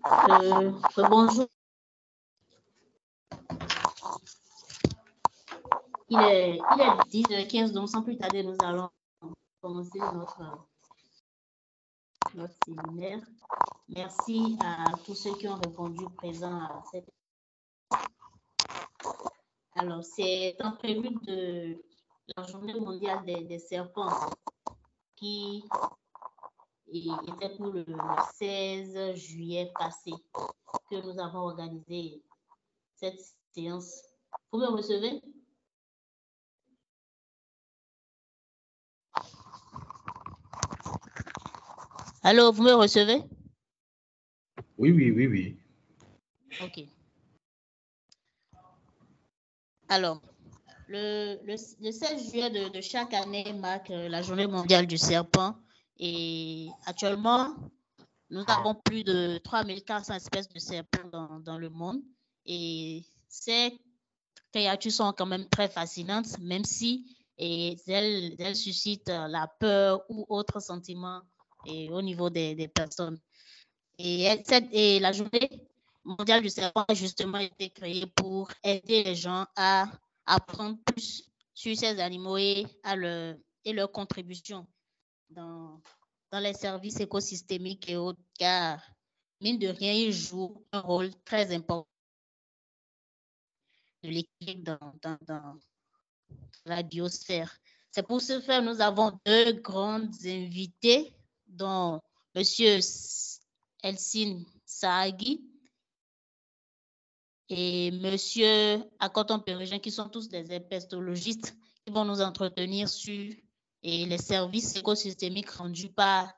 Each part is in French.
Bonjour. Il est 10h15, donc sans plus tarder, nous allons commencer notre séminaire. Merci à tous ceux qui ont répondu présents à cette. Alors, c'est en prélude de la journée mondiale des serpents qui était pour le 16 juillet passé que nous avons organisé cette séance. Vous me recevez? Allô, vous me recevez? Oui. OK. Alors, le 16 juillet de chaque année marque la journée mondiale du serpent et actuellement, nous avons plus de 3400 espèces de serpents dans le monde et ces créatures sont quand même très fascinantes, même si elles suscitent la peur ou autres sentiments au niveau des personnes. Et la journée mondiale du serpent a justement été créée pour aider les gens à apprendre plus sur ces animaux et leur contribution dans les services écosystémiques et autres, car mine de rien, ils jouent un rôle très important de l'équilibre dans la biosphère. C'est pour ce faire, nous avons deux grandes invités, dont M. Elsine Saagi et M. Akoton Pérégin, qui sont tous des herpestologistes, qui vont nous entretenir sur les services écosystémiques rendus par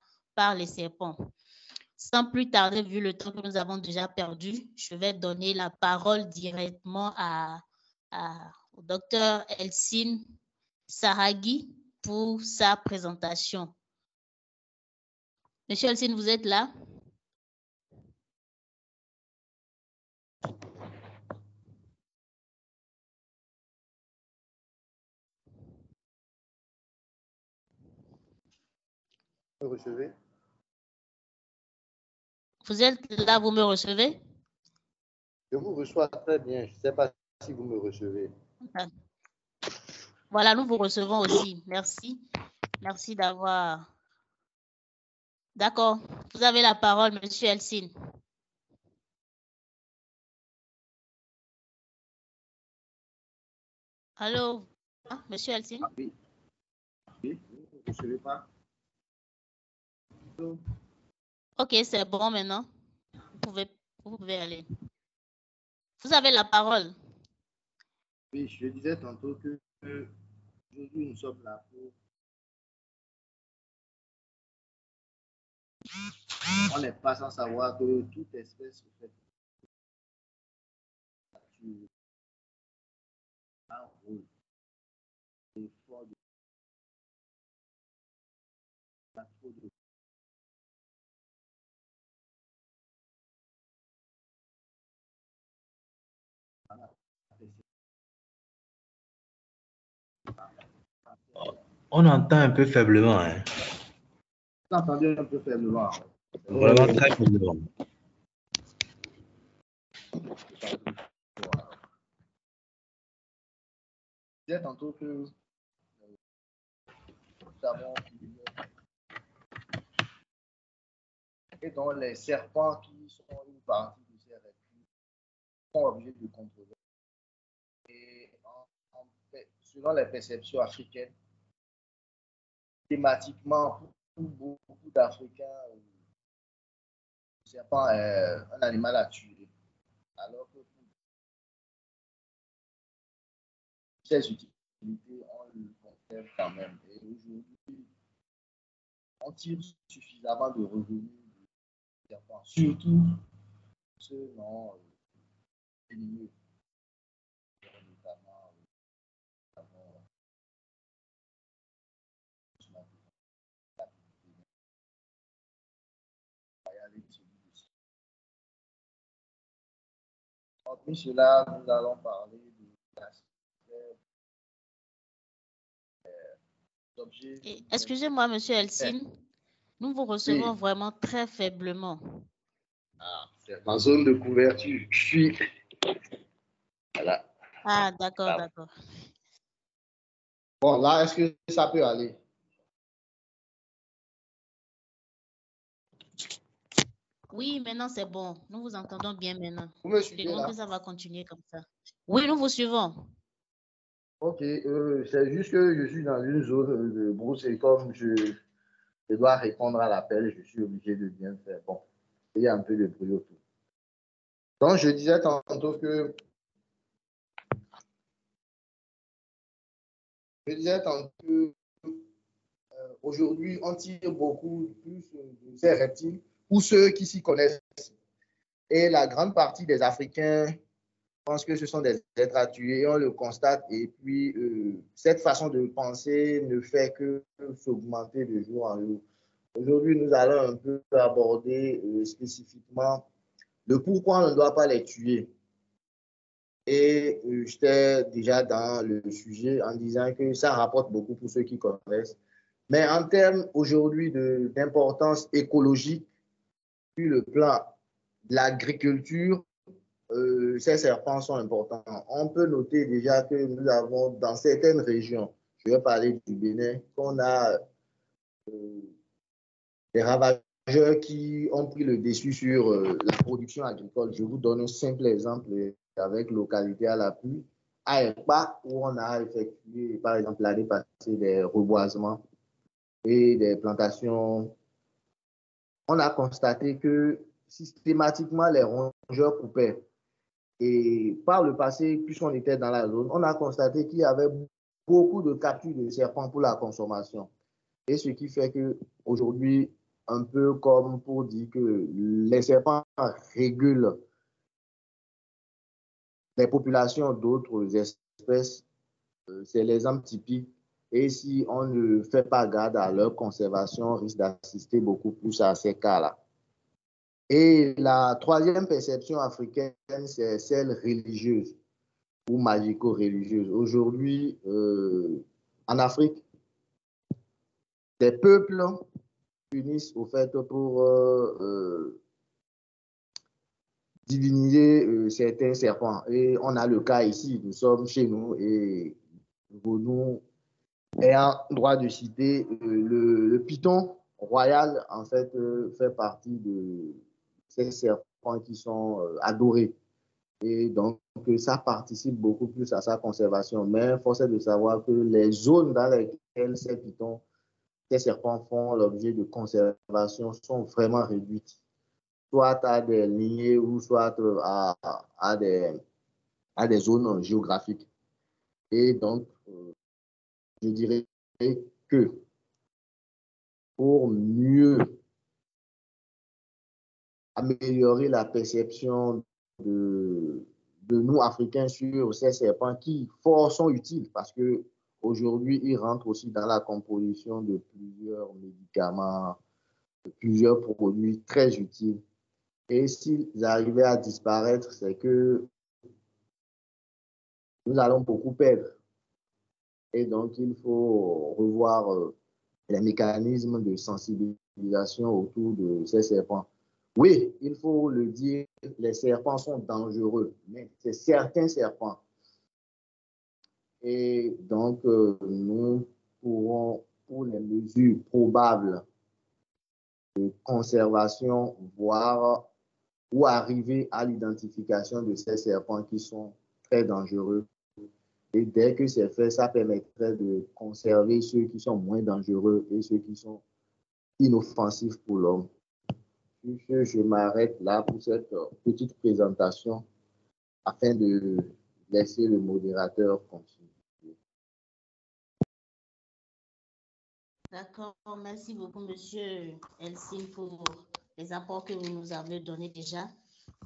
les serpents. Sans plus tarder, vu le temps que nous avons déjà perdu, je vais donner la parole directement au docteur Elsine Saagi pour sa présentation. Monsieur Elsine, vous êtes là? Vous me recevez? Vous êtes là, vous me recevez? Je vous reçois très bien. Je ne sais pas si vous me recevez. Voilà, nous vous recevons aussi. Merci. Merci d'avoir... D'accord. Vous avez la parole, monsieur Elsine. Allô, monsieur Elsine? Oui. Oui, vous ne recevez pas? Allô? Ok, c'est bon maintenant. Vous pouvez aller. Vous avez la parole. Oui, je disais tantôt que aujourd'hui nous sommes là pour... On n'est pas sans savoir que toute espèce fait un rôle fort de On entend un peu faiblement. Hein. Vous entendez un peu faiblement. Vraiment très faiblement. Je disais tantôt que nous avons et donc les serpents qui sont une partie de ces reptiles sont obligés de contrôler. Et selon les perceptions africaines, thématiquement, pour beaucoup d'Africains, le serpent est un animal à tuer. Alors que pour ses utilités, on le conserve quand même. Et aujourd'hui, on tire suffisamment de revenus du serpent, surtout ceux non venimeux, notamment Hormis cela, nous allons parler d'objets. Excusez-moi, monsieur Elsine, nous vous recevons vraiment très faiblement. Ah. C'est ma zone de couverture. Je suis. Voilà. Ah, d'accord, d'accord. Bon, là, est-ce que ça peut aller? Oui, maintenant c'est bon. Nous vous entendons bien maintenant. Vous me suivez Espérons que là? ça va continuer comme ça. Oui, nous vous suivons. Ok, c'est juste que je suis dans une zone de brousse et comme je dois répondre à l'appel, je suis obligé de bien faire. Bon, il y a un peu de bruit autour. Donc, je disais tantôt que aujourd'hui, on tire beaucoup plus de ces reptiles pour ceux qui s'y connaissent. Et la grande partie des Africains pensent que ce sont des êtres à tuer, on le constate. Et puis, cette façon de penser ne fait que s'augmenter de jour en jour. Aujourd'hui, nous allons un peu aborder spécifiquement le pourquoi on ne doit pas les tuer. Et j'étais déjà dans le sujet en disant que ça rapporte beaucoup pour ceux qui connaissent. Mais en termes aujourd'hui d'importance écologique, sur le plan de l'agriculture, ces serpents sont importants. On peut noter déjà que nous avons dans certaines régions, je vais parler du Bénin, qu'on a des ravageurs qui ont pris le dessus sur la production agricole. Je vous donne un simple exemple avec localité à l'appui. À Ekpa, où on a effectué, par exemple, l'année passée, des reboisements et des plantations, on a constaté que systématiquement les rongeurs coupaient. Et par le passé, puisqu'on était dans la zone, on a constaté qu'il y avait beaucoup de captures de serpents pour la consommation. Et ce qui fait qu'aujourd'hui, un peu comme pour dire que les serpents régulent les populations d'autres espèces, c'est l'exemple typique. Et si on ne fait pas garde à leur conservation, on risque d'assister beaucoup plus à ces cas-là. Et la troisième perception africaine, c'est celle religieuse ou magico-religieuse. Aujourd'hui, en Afrique, des peuples unissent au fait pour diviniser certains serpents. Et on a le cas ici, nous sommes chez nous et nous ayant droit de citer le python royal, en fait, fait partie de ces serpents qui sont adorés. Et donc, ça participe beaucoup plus à sa conservation. Mais force est de savoir que les zones dans lesquelles ces pitons, ces serpents font l'objet de conservation sont vraiment réduites. Soit à des lignées ou soit à des zones géographiques. Et donc, je dirais que pour mieux améliorer la perception de nous, Africains, sur ces serpents qui, fort, sont utiles parce qu'aujourd'hui, ils rentrent aussi dans la composition de plusieurs médicaments, de plusieurs produits très utiles. Et s'ils arrivaient à disparaître, c'est que nous allons beaucoup perdre. Et donc, il faut revoir les mécanismes de sensibilisation autour de ces serpents. Oui, il faut le dire, les serpents sont dangereux, mais c'est certains serpents. Et donc, nous pourrons, pour les mesures probables de conservation, voir ou arriver à l'identification de ces serpents qui sont très dangereux. Et dès que c'est fait, ça permettrait de conserver ceux qui sont moins dangereux et ceux qui sont inoffensifs pour l'homme. Je m'arrête là pour cette petite présentation afin de laisser le modérateur continuer. D'accord, merci beaucoup, monsieur Elsine, pour les apports que vous nous avez donnés déjà.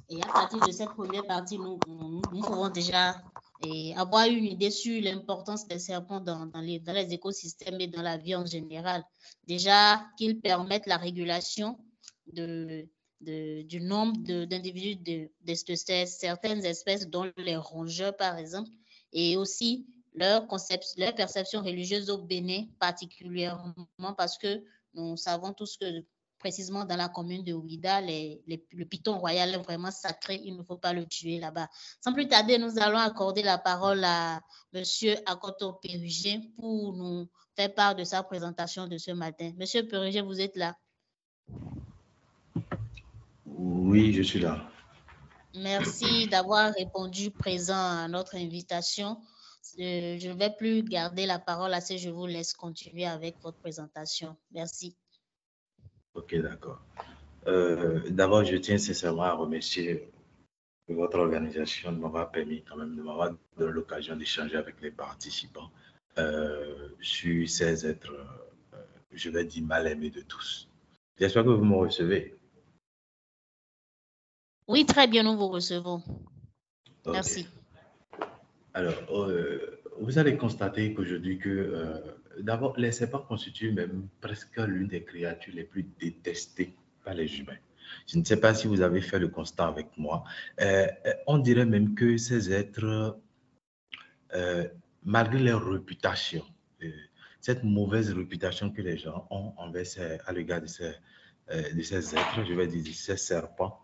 Et à partir de cette première partie, nous pouvons déjà avoir une idée sur l'importance des serpents dans les écosystèmes et dans la vie en général. Déjà, qu'ils permettent la régulation du nombre d'individus de certaines espèces, dont les rongeurs, par exemple, et aussi leur perception religieuse au Bénin particulièrement, parce que nous savons tous que précisément dans la commune de Ouida, le python royal est vraiment sacré, il ne faut pas le tuer là-bas. Sans plus tarder, nous allons accorder la parole à Monsieur Akoto Pérugé pour nous faire part de sa présentation de ce matin. Monsieur Pérugé, vous êtes là? Oui, je suis là. Merci d'avoir répondu présent à notre invitation. Je ne vais plus garder la parole assez, je vous laisse continuer avec votre présentation. Merci. Ok, d'accord. D'abord, je tiens sincèrement à remercier votre organisation de m'avoir permis quand même de m'avoir donné l'occasion d'échanger avec les participants sur ces êtres, je vais dire, mal aimés de tous. J'espère que vous me recevez. Oui, très bien, nous vous recevons. Okay. Merci. Alors, vous allez constater qu'aujourd'hui, d'abord, les serpents constituent même presque l'une des créatures les plus détestées par les humains. Je ne sais pas si vous avez fait le constat avec moi. On dirait même que ces êtres, malgré leur réputation, cette mauvaise réputation que les gens ont à l'égard de ces êtres, je vais dire de ces serpents,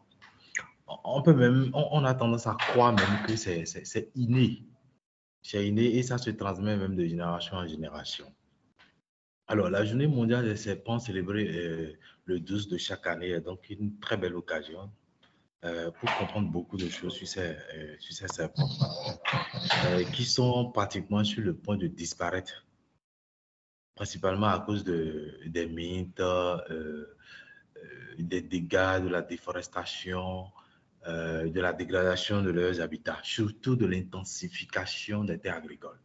on a tendance à croire même que c'est inné. C'est inné et ça se transmet même de génération en génération. Alors, la journée mondiale des serpents célébrée le 12 de chaque année est donc une très belle occasion pour comprendre beaucoup de choses sur ces serpents qui sont pratiquement sur le point de disparaître, principalement à cause des mythes, des dégâts, de la déforestation, de la dégradation de leurs habitats, surtout de l'intensification des terres agricoles.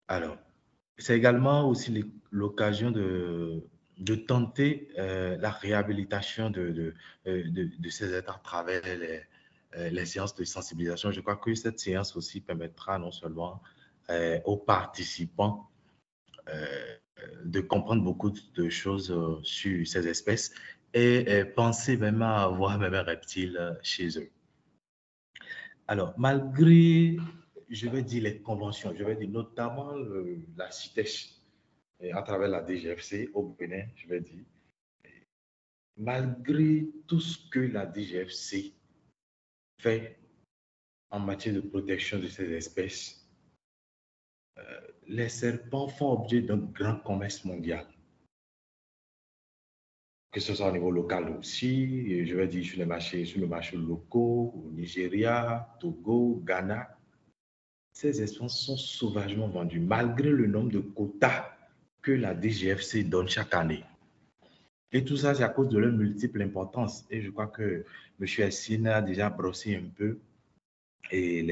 Alors, c'est également aussi l'occasion de tenter la réhabilitation de ces êtres à travers les séances de sensibilisation. Je crois que cette séance aussi permettra non seulement aux participants de comprendre beaucoup de choses sur ces espèces et penser même à avoir même un reptile chez eux. Alors, malgré, je vais dire, les conventions, je vais dire notamment la CITES, et à travers la DGFC au Bénin, je vais dire, malgré tout ce que la DGFC fait en matière de protection de ces espèces, les serpents font objet d'un grand commerce mondial. Que ce soit au niveau local aussi, je vais dire sur les marchés locaux, au Nigeria, Togo, Ghana. Ces espèces sont sauvagement vendues, malgré le nombre de quotas que la DGFC donne chaque année. Et tout ça, c'est à cause de leur multiple importance. Et je crois que M. Essine a déjà brossé un peu et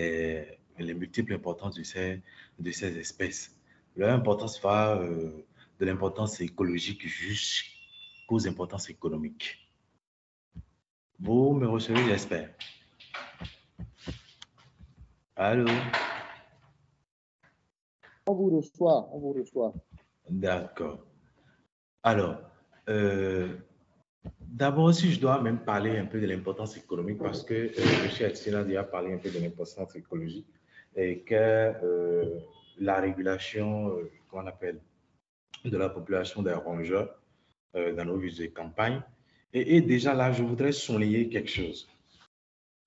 les multiples importances de ces espèces. Leur importance va de l'importance écologique jusqu'aux importances économiques. Vous me recevez, j'espère. Allô? On vous reçoit, on vous reçoit. D'accord. Alors, d'abord, si je dois même parler un peu de l'importance économique, parce que M. Etsina a déjà parlé un peu de l'importance écologique et que la régulation, qu'on appelle, de la population des rongeurs dans nos villes de campagne. Et déjà là, je voudrais souligner quelque chose.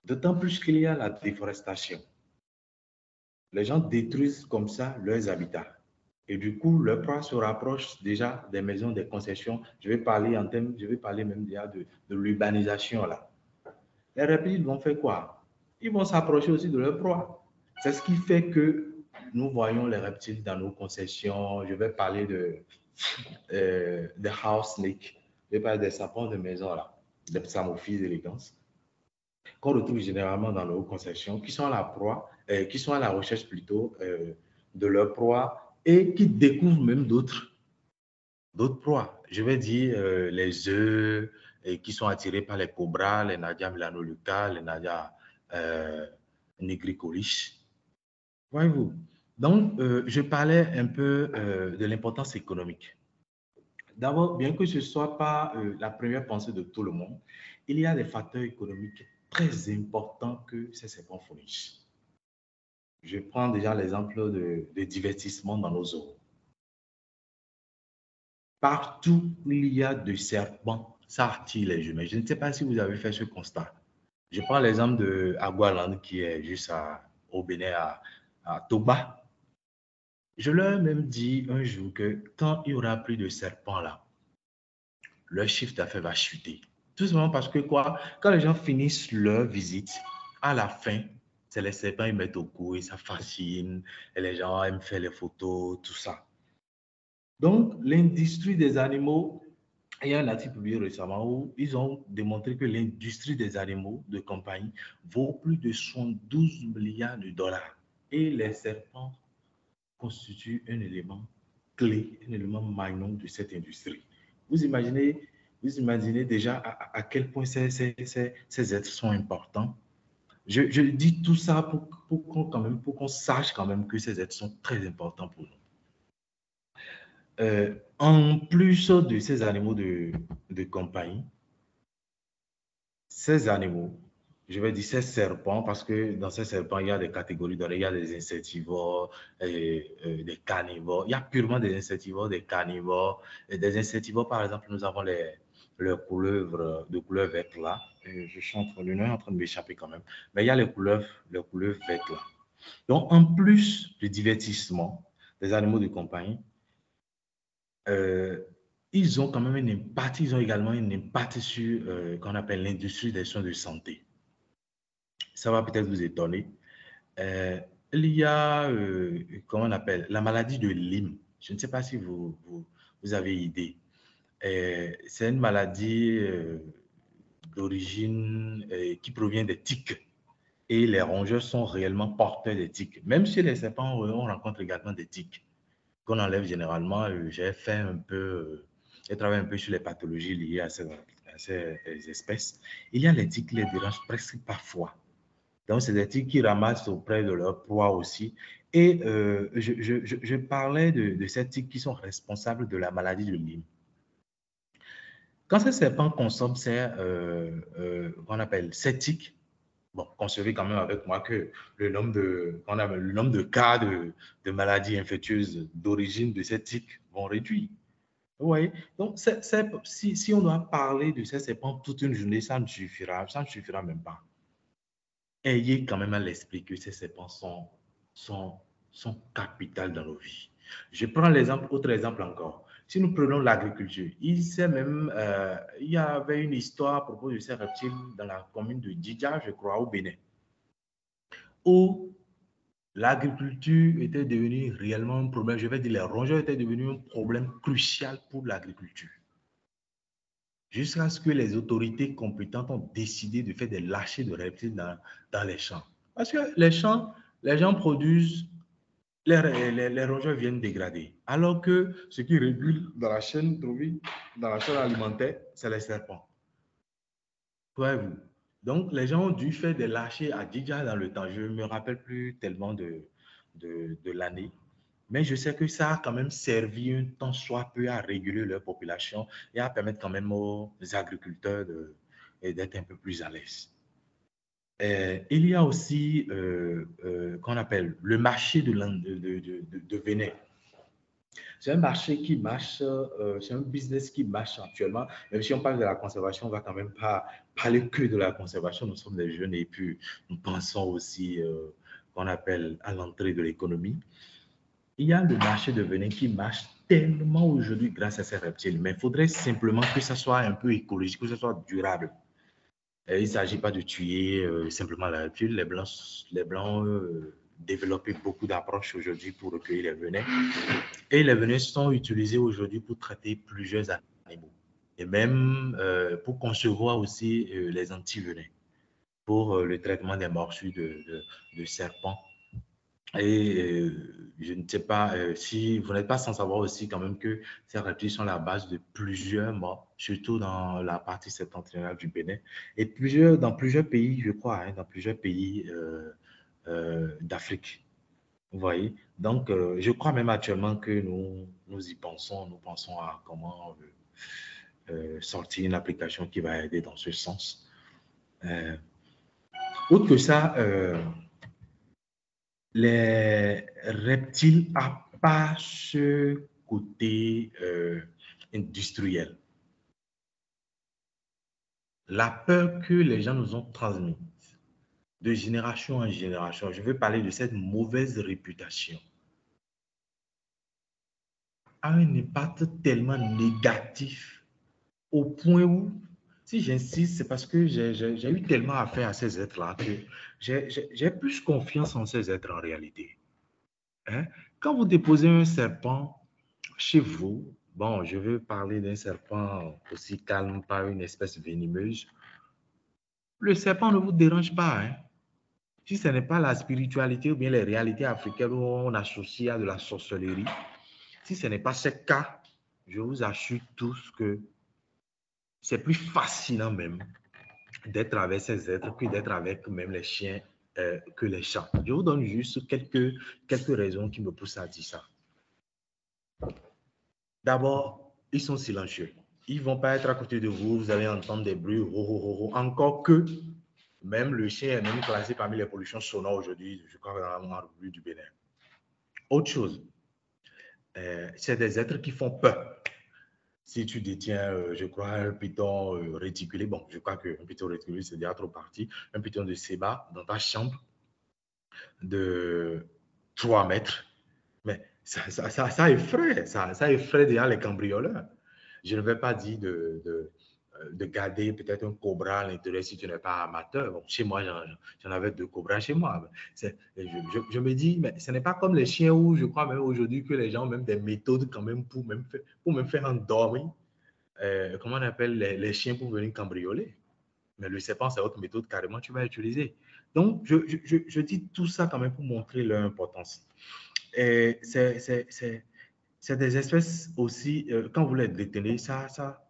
D'autant plus qu'il y a la déforestation. Les gens détruisent comme ça leurs habitats. Et du coup, leur proie se rapproche déjà des maisons, des concessions. Je vais parler même déjà de l'urbanisation là. Les reptiles vont faire quoi? Ils vont s'approcher aussi de leur proie. C'est ce qui fait que nous voyons les reptiles dans nos concessions. Je vais parler de house snake. Je vais parler des sapins de maison là, des Psamophis elegans, qu'on retrouve généralement dans nos concessions, qui sont à la proie, qui sont à la recherche plutôt de leur proie et qui découvrent même d'autres proies. Je vais dire les œufs qui sont attirés par les cobras, les Nadia melanoluca, les Nadia nigricolis. Voyez-vous. Donc, je parlais un peu de l'importance économique. D'abord, bien que ce ne soit pas la première pensée de tout le monde, il y a des facteurs économiques très importants que ces serpents fournissent. Je prends déjà l'exemple de divertissement dans nos zoos. Partout où il y a des serpents, ça attire les jumelles. Je ne sais pas si vous avez fait ce constat. Je prends l'exemple de Agualand qui est juste au Bénin, à Toba. Je leur ai même dit un jour que quand il y aura plus de serpents là, leur chiffre d'affaires va chuter. Tout simplement parce que quoi, quand les gens finissent leur visite, à la fin, c'est les serpents, ils mettent au cou et ça fascine. Et les gens aiment faire les photos, tout ça. Donc, l'industrie des animaux, il y a un article publié récemment où ils ont démontré que l'industrie des animaux de compagnie vaut plus de 72 milliards de dollars. Et les serpents constituent un élément clé, un élément maillon de cette industrie. Vous imaginez déjà à quel point ces êtres sont importants. Je dis tout ça pour qu'on sache quand même que ces êtres sont très importants pour nous. En plus de ces animaux de compagnie, ces animaux, je vais dire ces serpents, parce que dans ces serpents, il y a des catégories. Il y a des insectivores, des carnivores. Il y a purement des insectivores, des carnivores. Et des insectivores, par exemple, nous avons les couleuvres de couleur verte là. Je suis le nom est en train de m'échapper quand même. Mais il y a les couleuvres vertes là. Donc, en plus du divertissement des animaux de compagnie, ils ont quand même un impact, ils ont également un impact sur qu'on appelle l'industrie des soins de santé. Ça va peut-être vous étonner. Il y a, comment on appelle, la maladie de Lyme. Je ne sais pas si vous avez idée. C'est une maladie d'origine qui provient des tiques. Et les rongeurs sont réellement porteurs des tiques. Même chez les serpents, on rencontre également des tiques qu'on enlève généralement. J'ai travaillé un peu sur les pathologies liées à ces espèces. Il y a les tiques qui les dérangent presque parfois. Donc, c'est des tiques qui ramassent auprès de leur proie aussi. Et je parlais de ces tiques qui sont responsables de la maladie de Lyme. Quand ces serpents consomment qu'on appelle ces tiques, bon, concevez quand même avec moi que le nombre de cas de maladies infectieuses d'origine de ces tiques vont réduire. Vous voyez? Donc, si on doit parler de ces serpents toute une journée, ça ne suffira même pas. Ayez quand même à l'esprit que ces serpents sont capitales dans nos vies. Je prends autre exemple encore. Si nous prenons l'agriculture, il y avait une histoire à propos de ces reptiles dans la commune de Djidja, je crois, au Bénin, où l'agriculture était devenue réellement un problème. Je vais dire, les rongeurs étaient devenus un problème crucial pour l'agriculture. Jusqu'à ce que les autorités compétentes ont décidé de faire des lâchers de reptiles dans les champs. Parce que les gens produisent, les rongeurs viennent dégrader. Alors que ce qui régule dans la chaîne alimentaire, c'est les serpents. Voyez-vous? Donc, les gens ont dû faire des lâchers à Djidja dans le temps. Je ne me rappelle plus tellement de l'année. Mais je sais que ça a quand même servi un temps soit peu à réguler leur population et à permettre quand même aux agriculteurs d'être un peu plus à l'aise. Il y a aussi qu'on appelle le marché de Vénin. C'est un marché qui marche, c'est un business qui marche actuellement. Même si on parle de la conservation, on ne va quand même pas parler que de la conservation. Nous sommes des jeunes et puis nous pensons aussi qu'on appelle à l'entrée de l'économie. Il y a le marché de Vénin qui marche tellement aujourd'hui grâce à ces reptiles, mais il faudrait simplement que ça soit un peu écologique, que ça soit durable. Il ne s'agit pas de tuer simplement la reptile. Les Blancs développent beaucoup d'approches aujourd'hui pour recueillir les venins. Et les venins sont utilisés aujourd'hui pour traiter plusieurs animaux. Et même pour concevoir aussi les antivenins pour le traitement des morsures de serpents. Et je ne sais pas si vous n'êtes pas sans savoir aussi quand même que ces reptiles sont la base de plusieurs morts, surtout dans la partie septentrionale du Bénin et dans plusieurs pays, je crois, dans plusieurs pays d'Afrique. Vous voyez? Donc, je crois même actuellement que nous y pensons, nous pensons à comment sortir une application qui va aider dans ce sens. Autre que ça, les reptiles, à part ce côté industrielle. La peur que les gens nous ont transmise de génération en génération, je veux parler de cette mauvaise réputation, a un impact tellement négatif au point où, si j'insiste, c'est parce que j'ai eu tellement affaire à ces êtres-là que j'ai plus confiance en ces êtres en réalité. Hein? Quand vous déposez un serpent chez vous, bon, je veux parler d'un serpent aussi calme, pas une espèce venimeuse, le serpent ne vous dérange pas. Hein? Si ce n'est pas la spiritualité ou bien les réalités africaines où on associe à de la sorcellerie, si ce n'est pas ce cas, je vous assure tous que c'est plus fascinant même d'être avec ces êtres que d'être avec même les chiens que les chats. Je vous donne juste quelques raisons qui me poussent à dire ça. D'abord, ils sont silencieux. Ils ne vont pas être à côté de vous, vous allez entendre des bruits, encore que même le chien est même classé parmi les pollutions sonores aujourd'hui, je crois, dans la République du Bénin. Autre chose, c'est des êtres qui font peur. Si tu détiens, je crois, un python réticulé, bon, je crois qu'un python réticulé, c'est déjà trop parti, un python de Séba dans ta chambre de 3 mètres, mais ça effraie déjà les cambrioleurs. Je ne vais pas dire de garder peut-être un cobra à l'intérieur si tu n'es pas amateur. Bon, chez moi, j'en avais 2 cobras chez moi. Je me dis, mais ce n'est pas comme les chiens où je crois même aujourd'hui que les gens ont même des méthodes quand même pour même faire endormir. Comment on appelle les chiens pour venir cambrioler. Mais le serpent, c'est autre méthode carrément tu vas utiliser. Donc, je dis tout ça quand même pour montrer leur importance. Et c'est des espèces aussi, quand vous les détenez, ça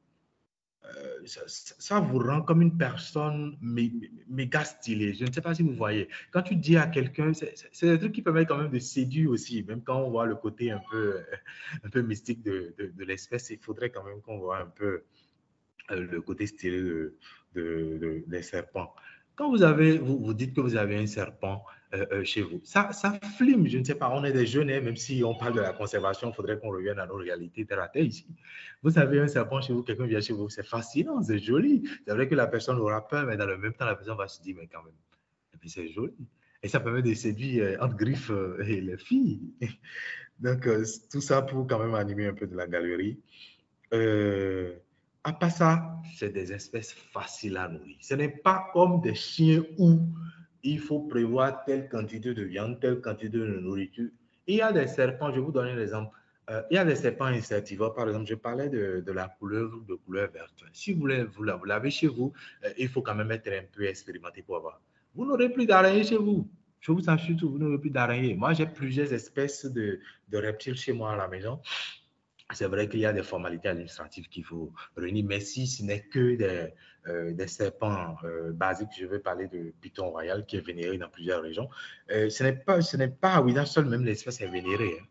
vous rend comme une personne méga stylée. Je ne sais pas si vous voyez. Quand tu dis à quelqu'un, c'est des trucs qui permettent quand même de séduire aussi. Même quand on voit le côté un peu mystique de l'espèce, il faudrait quand même qu'on voit un peu le côté stylé des serpents. Quand vous dites que vous avez un serpent chez vous, ça flime, je ne sais pas, on est des jeunes, hein, même si on parle de la conservation, il faudrait qu'on revienne à nos réalités terre à terre ici. Vous avez un serpent chez vous, quelqu'un vient chez vous, c'est fascinant, c'est joli. C'est vrai que la personne aura peur, mais dans le même temps, la personne va se dire, mais quand même, et puis c'est joli. Et ça permet de séduire entre griffes et les filles. Donc, tout ça pour quand même animer un peu de la galerie. À part ça, c'est des espèces faciles à nourrir. Ce n'est pas comme des chiens où il faut prévoir telle quantité de viande, telle quantité de nourriture. Il y a des serpents, je vais vous donner un exemple. Il y a des serpents insectivores. Par exemple, je parlais de la couleuvre de couleur verte. Si vous l'avez chez vous, il faut quand même être un peu expérimenté pour avoir. Vous n'aurez plus d'araignées chez vous. Je vous assure tout, vous n'aurez plus d'araignées. Moi, j'ai plusieurs espèces de reptiles chez moi à la maison. C'est vrai qu'il y a des formalités administratives qu'il faut réunir, mais si ce n'est que des serpents basiques, je vais parler de python royal qui est vénéré dans plusieurs régions. Ce n'est pas à Ouidah seul, même l'espèce est vénérée. Hein.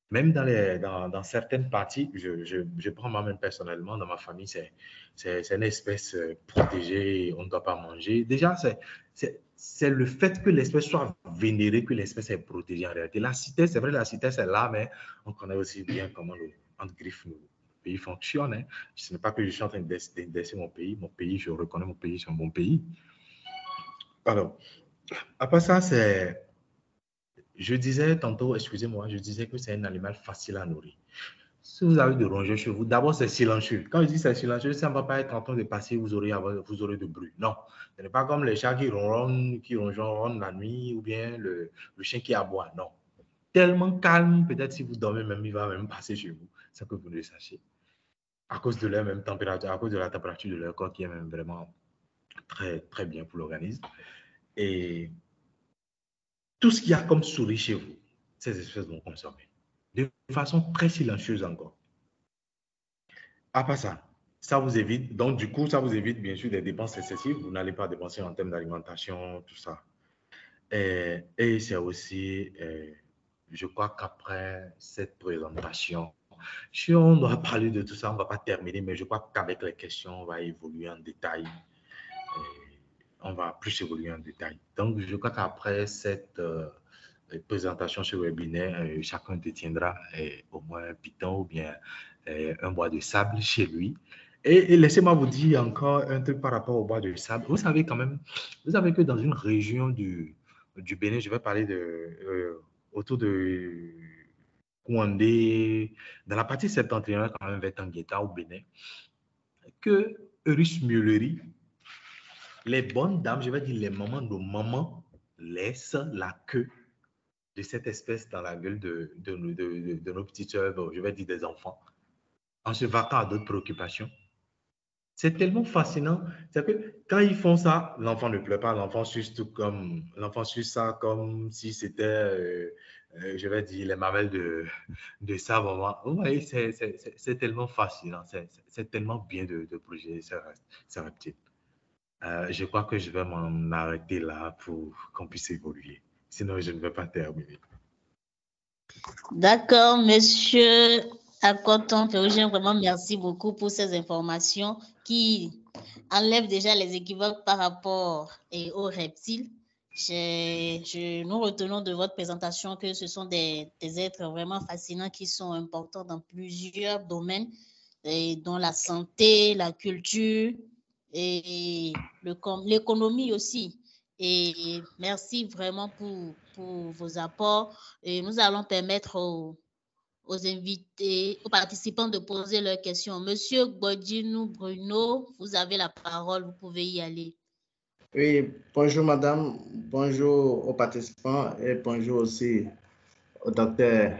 Même dans certaines parties, je prends moi-même personnellement, dans ma famille, c'est une espèce protégée, on ne doit pas manger. Déjà, c'est le fait que l'espèce soit vénérée que l'espèce est protégée en réalité. La cité, c'est vrai, la cité, c'est là, mais on connaît aussi bien comment entre griffes, le pays fonctionne. Hein. Ce n'est pas que je suis en train d'indexer mon pays. Mon pays, je reconnais mon pays, c'est un bon pays. Alors, après ça, je disais tantôt, excusez-moi, je disais que c'est un animal facile à nourrir. Si vous avez de rongeurs chez vous, d'abord c'est silencieux. Quand je dis c'est silencieux, ça ne va pas être en train de passer, vous aurez de bruit. Non, ce n'est pas comme les chats qui ronronnent la nuit ou bien le chien qui aboie. Non. Tellement calme, peut-être si vous dormez même, il va même passer chez vous, sans que vous ne le sachiez. À cause de leur même température, à cause de la température de leur corps qui est même vraiment très, très bien pour l'organisme. Et tout ce qu'il y a comme souris chez vous, ces espèces vont consommer. De façon très silencieuse encore. À part ça, ça vous évite, donc du coup, ça vous évite bien sûr des dépenses excessives. Vous n'allez pas dépenser en termes d'alimentation, tout ça. Et c'est aussi, je crois qu'après cette présentation, si on doit parler de tout ça, on ne va pas terminer, mais je crois qu'avec les questions, on va évoluer en détail. On va plus évoluer en détail. Donc, je crois qu'après cette présentation sur le webinaire, chacun détiendra au moins un piton ou bien un bois de sable chez lui. Et laissez-moi vous dire encore un truc par rapport au bois de sable. Vous savez quand même, vous savez que dans une région du Bénin, je vais parler autour de Kouandé, dans la partie septentrionale quand même, vers Tangueta au Bénin, que Eurus Muellery, les bonnes dames, je vais dire les mamans, nos mamans, laissent la queue de cette espèce dans la gueule de nos petites soeurs, je vais dire des enfants, en se vaquant à d'autres préoccupations. C'est tellement fascinant. C'est que quand ils font ça, l'enfant ne pleure pas, l'enfant suce ça comme si c'était, je vais dire, les mamelles de sa maman. Vous voyez, c'est tellement fascinant. C'est tellement bien de protéger ces reptiles. Je crois que je vais m'en arrêter là pour qu'on puisse évoluer. Sinon, je ne vais pas terminer. D'accord, monsieur Akoton Pérugien, vraiment merci beaucoup pour ces informations qui enlèvent déjà les équivoques par rapport aux reptiles. Nous retenons de votre présentation que ce sont des êtres vraiment fascinants qui sont importants dans plusieurs domaines, dont la santé, la culture et l'économie aussi. Et merci vraiment pour vos apports. Et nous allons permettre aux invités, aux participants de poser leurs questions. Monsieur Gbodinou Bruno, vous avez la parole, vous pouvez y aller. Oui, bonjour madame, bonjour aux participants et bonjour aussi au docteur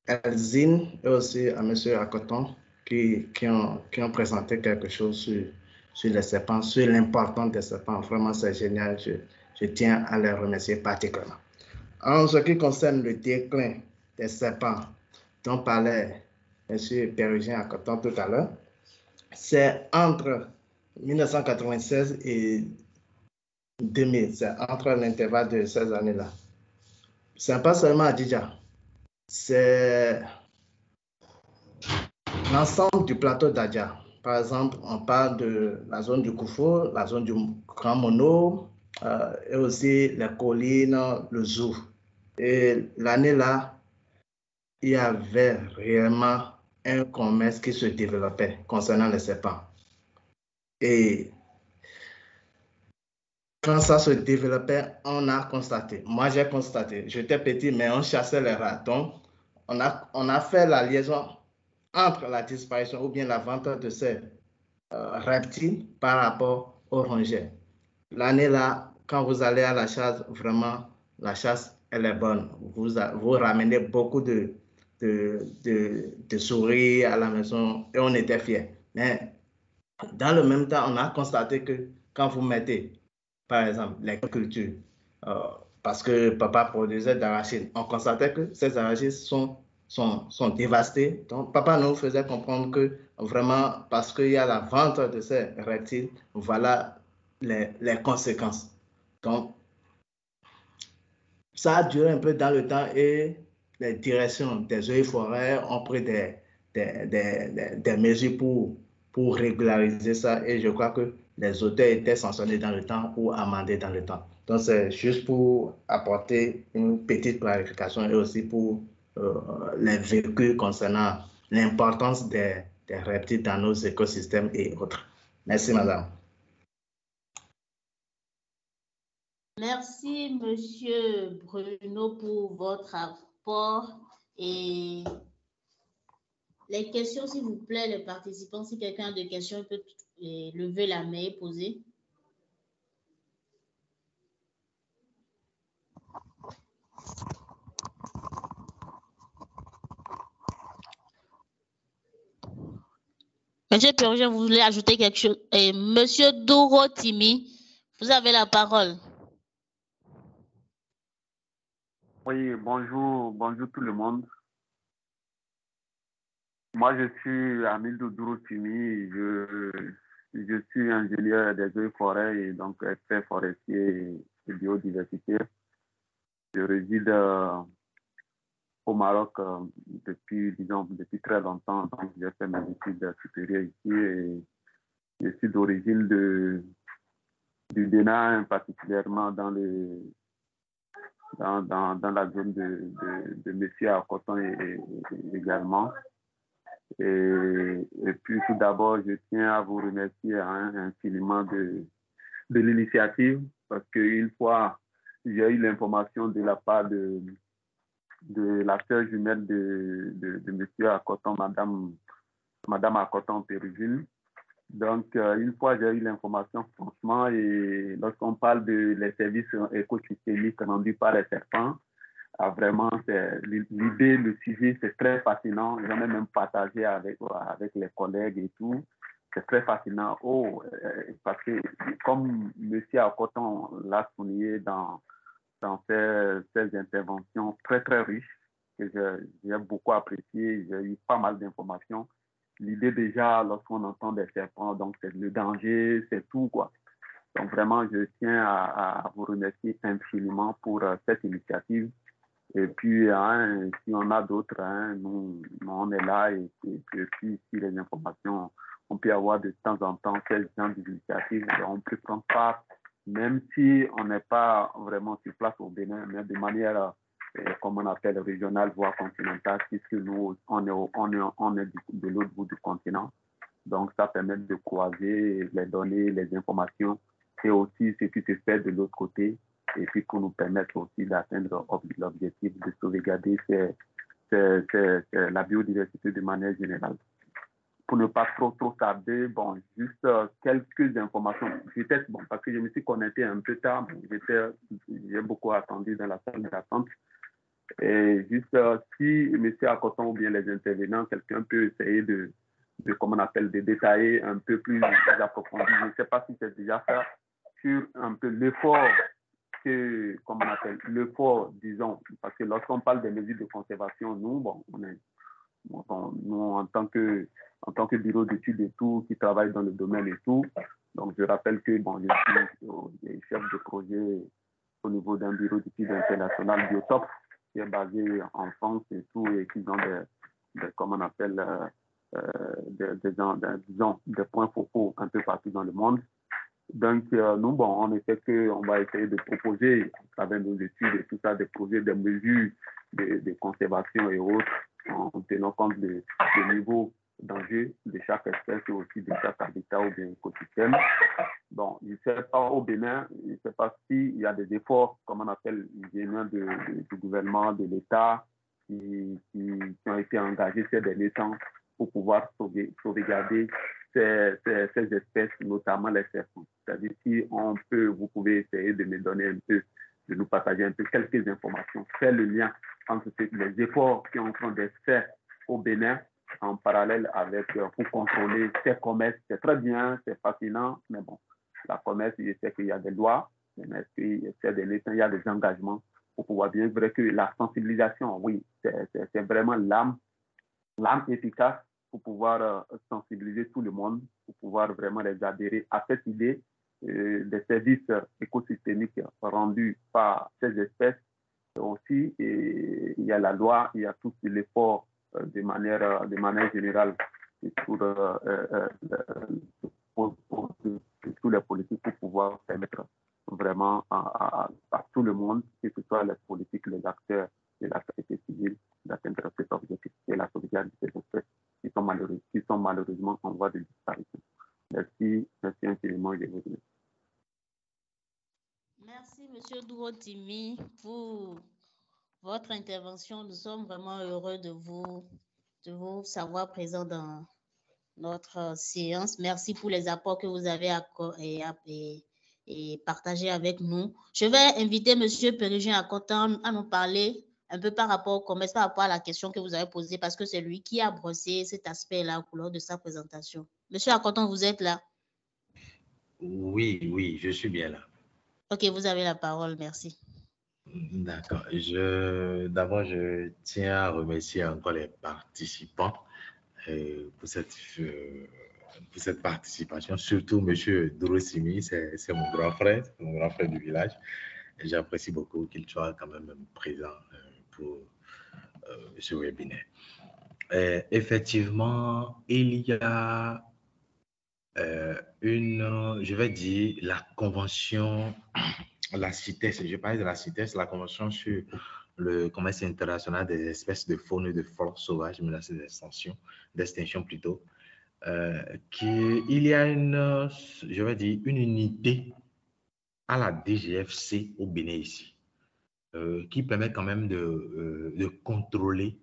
Elzine et aussi à monsieur Akoton qui ont présenté quelque chose sur les serpents, sur l'importance des serpents. Vraiment, c'est génial. Je tiens à les remercier particulièrement. En ce qui concerne le déclin des serpents dont parlait M. Pérugien Akoton tout à l'heure, c'est entre 1996 et 2000, c'est entre l'intervalle de ces années-là. Ce n'est pas seulement Adidja, c'est l'ensemble du plateau d'Adja. Par exemple, on parle de la zone du Koufou, la zone du Grand Mono, et aussi les collines, le Zou. Et l'année-là, il y avait réellement un commerce qui se développait concernant les serpents. Et quand ça se développait, on a constaté, moi j'ai constaté, j'étais petit, mais on chassait les rats. Donc, on a fait la liaison entre la disparition ou bien la vente de ces reptiles par rapport aux rongeurs. L'année-là, quand vous allez à la chasse, vraiment, la chasse, elle est bonne. Vous ramenez beaucoup de souris à la maison et on était fiers. Mais dans le même temps, on a constaté que quand vous mettez, par exemple, les cultures, parce que papa produisait d'arachides, on constatait que ces arachides sont dévastés. Donc, papa nous faisait comprendre que vraiment, parce qu'il y a la vente de ces reptiles, voilà les conséquences. Donc, ça a duré un peu dans le temps et les directions des eaux et forêts ont pris des mesures pour régulariser ça. Et je crois que les auteurs étaient sanctionnés dans le temps ou amendés dans le temps. Donc, c'est juste pour apporter une petite clarification et aussi pour les vécus concernant l'importance des reptiles dans nos écosystèmes et autres. Merci, madame. Merci, monsieur Bruno, pour votre apport. Et les questions, s'il vous plaît, les participants, si quelqu'un a des questions, peut lever la main et poser. Monsieur Pérugien, vous voulez ajouter quelque chose? Et monsieur Dorotimi, vous avez la parole. Oui, bonjour tout le monde. Moi, je suis Amildou Dorotimi, je suis ingénieur des eaux et forêts et donc expert forestier et biodiversité. Je réside au Maroc depuis très longtemps. Donc, j'ai fait mes études supérieures ici et je suis d'origine du Bénin, particulièrement dans dans la zone de Messier à Coton également. Et puis tout d'abord, je tiens à vous remercier infiniment de l'initiative, parce qu'une fois j'ai eu l'information de la part de la sœur jumelle de Monsieur à Coton, Madame à Coton Pérugine. Donc, une fois j'ai eu l'information, franchement, et lorsqu'on parle les services écosystémiques rendus par les serpents, vraiment, l'idée, le sujet, c'est très fascinant. J'en ai même partagé avec les collègues et tout. C'est très fascinant. Parce que, comme Monsieur Akoton l'a souligné dans ses interventions très, très riches, que j'ai beaucoup apprécié, j'ai eu pas mal d'informations. L'idée déjà, lorsqu'on entend des serpents, donc c'est le danger, c'est tout, quoi. Donc vraiment, je tiens à vous remercier infiniment pour cette initiative. Et puis, si on a d'autres, nous, on est là. Et puis, si les informations, on peut avoir de temps en temps ces gens d'initiatives, on peut prendre part, même si on n'est pas vraiment sur place au Bénin, mais de manière, comme on appelle, régionale, voire continentale, puisque nous, on est de l'autre bout du continent. Donc, ça permet de croiser les données, les informations, et aussi ce qui se fait de l'autre côté, et puis pour nous permettre aussi d'atteindre l'objectif de sauvegarder la biodiversité de manière générale. Pour ne pas trop tarder, bon, juste quelques informations. Peut-être, bon, parce que je me suis connecté un peu tard, j'ai beaucoup attendu dans la salle d'attente. Et juste, si M. Akoton ou bien les intervenants, quelqu'un peut essayer de comment on appelle, de détailler un peu plus approfondi. Je ne sais pas si c'est déjà fait sur un peu l'effort comment on appelle, l'effort, disons, parce que lorsqu'on parle des mesures de conservation, nous, bon, nous en tant que bureau d'études et tout, qui travaille dans le domaine et tout, donc je rappelle que, bon, je suis chef de projet au niveau d'un bureau d'études international Biotop, qui est basé en France et tout, et qui ont comment on appelle, disons, des points focaux un peu partout dans le monde. Donc, nous, bon, on va essayer de proposer, à travers nos études et tout ça, de proposer des mesures de conservation et autres, en tenant compte des niveaux d'enjeu de chaque espèce et aussi de chaque habitat ou bien écosystème. Bon, je ne sais pas au Bénin, je ne sais pas s'il y a des efforts, comme on appelle, du gouvernement, de l'État, qui ont été engagés ces derniers temps pour pouvoir sauvegarder ces espèces, notamment les serpents. C'est-à-dire, si vous pouvez essayer de me donner un peu, de nous partager un peu quelques informations, faire le lien entre les efforts qui sont en train d'être faits au Bénin en parallèle avec, pour contrôler ces commerces. C'est très bien, c'est fascinant, mais bon, la commerce, je sais qu'il y a des lois, mais il y a des engagements pour pouvoir bien vrai que la sensibilisation, oui, c'est vraiment l'âme efficace pour pouvoir sensibiliser tout le monde, pour pouvoir vraiment les adhérer à cette idée des services écosystémiques rendus par ces espèces. Aussi, et il y a la loi, il y a tout l'effort de manière générale pour tous les politiques pour pouvoir permettre vraiment à tout le monde, que ce soit les politiques, les acteurs de la société civile, d'atteindre cet objectif et la sauvegarde de ces espèces qui sont malheureusement en voie de disparition. Merci infiniment, je vous remercie. Merci, M. Douro-Timi, pour votre intervention. Nous sommes vraiment heureux de vous savoir présent dans notre séance. Merci pour les apports que vous avez partagés avec nous. Je vais inviter M. Pérugine à Coton à nous parler un peu par rapport au commerce, par rapport à la question que vous avez posée, parce que c'est lui qui a brossé cet aspect-là lors de sa présentation. Monsieur Akoton, vous êtes là? Oui, je suis bien là. Ok, vous avez la parole, merci. D'accord. D'abord, je tiens à remercier encore les participants pour cette participation, surtout M. Douro-Timi, c'est mon grand frère du village. Et j'apprécie beaucoup qu'il soit quand même présent pour ce webinaire. Effectivement, il y a je vais dire, la Convention la CITES, je parlais de la CITES, la Convention sur le commerce international des espèces de faune et de flore sauvages menacées d'extinction plutôt, il y a une, je vais dire, une unité à la DGFC au Bénin ici, qui permet quand même de contrôler,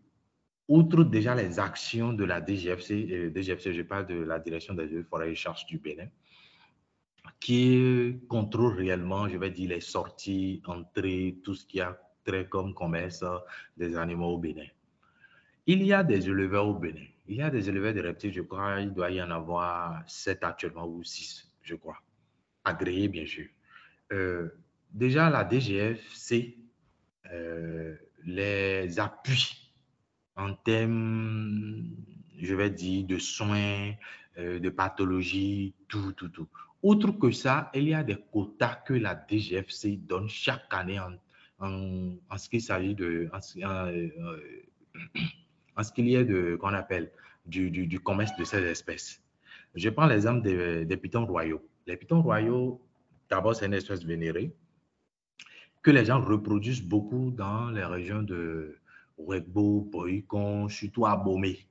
outre déjà les actions de la DGFC, je parle de la Direction des eaux et forêts et charges du Bénin, qui contrôle réellement, je vais dire, les sorties, entrées, tout ce qui a trait comme commerce des animaux au Bénin. Il y a des éleveurs au Bénin. Il y a des éleveurs de reptiles, je crois, il doit y en avoir 7 actuellement ou 6, je crois, agréés bien sûr. Déjà, la DGFC les appuie en termes, je vais dire, de soins, de pathologie, tout. Outre que ça, il y a des quotas que la DGFC donne chaque année en ce qui s'agit de, en ce qu'il y a de, qu'on appelle, du commerce de ces espèces. Je prends l'exemple des pitons royaux. Les pitons royaux, d'abord, c'est une espèce vénérée que les gens reproduisent beaucoup dans les régions de Ouegbo, Boïkon, surtout à Bomé.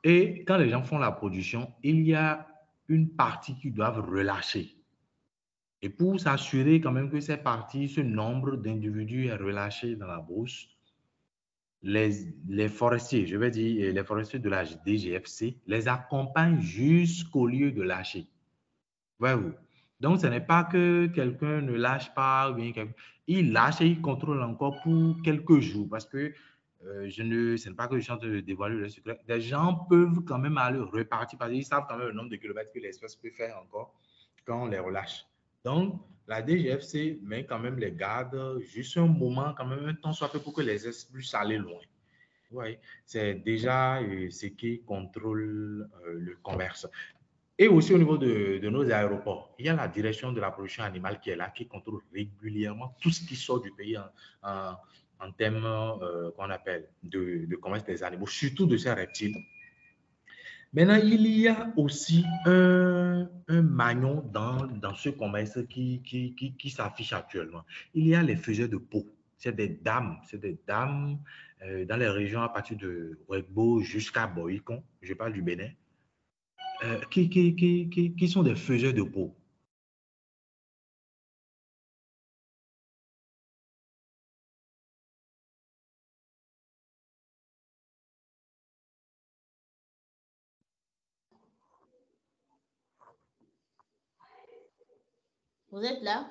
Et quand les gens font la production, il y a une partie qu'ils doivent relâcher. Et pour s'assurer quand même que ces parties, ce nombre d'individus est relâché dans la brousse, les forestiers, je vais dire les forestiers de la DGFC, les accompagnent jusqu'au lieu de lâcher. Voyez-vous? Donc, ce n'est pas que quelqu'un ne lâche pas, ou bien il lâche et il contrôle encore pour quelques jours parce que ce n'est pas que je suis en train de dévoiler le secret. Les gens peuvent quand même aller repartir parce qu'ils savent quand même le nombre de kilomètres que l'espèce peut faire encore quand on les relâche. Donc, la DGFC met quand même les gardes juste un moment, quand même un temps soit fait pour que les espèces puissent aller loin. Oui, c'est déjà ce qui contrôle le commerce. Et aussi au niveau de nos aéroports, il y a la direction de la production animale qui est là, qui contrôle régulièrement tout ce qui sort du pays en termes qu'on appelle de commerce des animaux, surtout de ces reptiles. Maintenant, il y a aussi un maillon dans ce commerce qui s'affiche actuellement. Il y a les faiseurs de peau. C'est des dames dans les régions à partir de Ouegbo jusqu'à Boïkon, je parle du Bénin, qui sont des faiseurs de peau. Vous êtes là?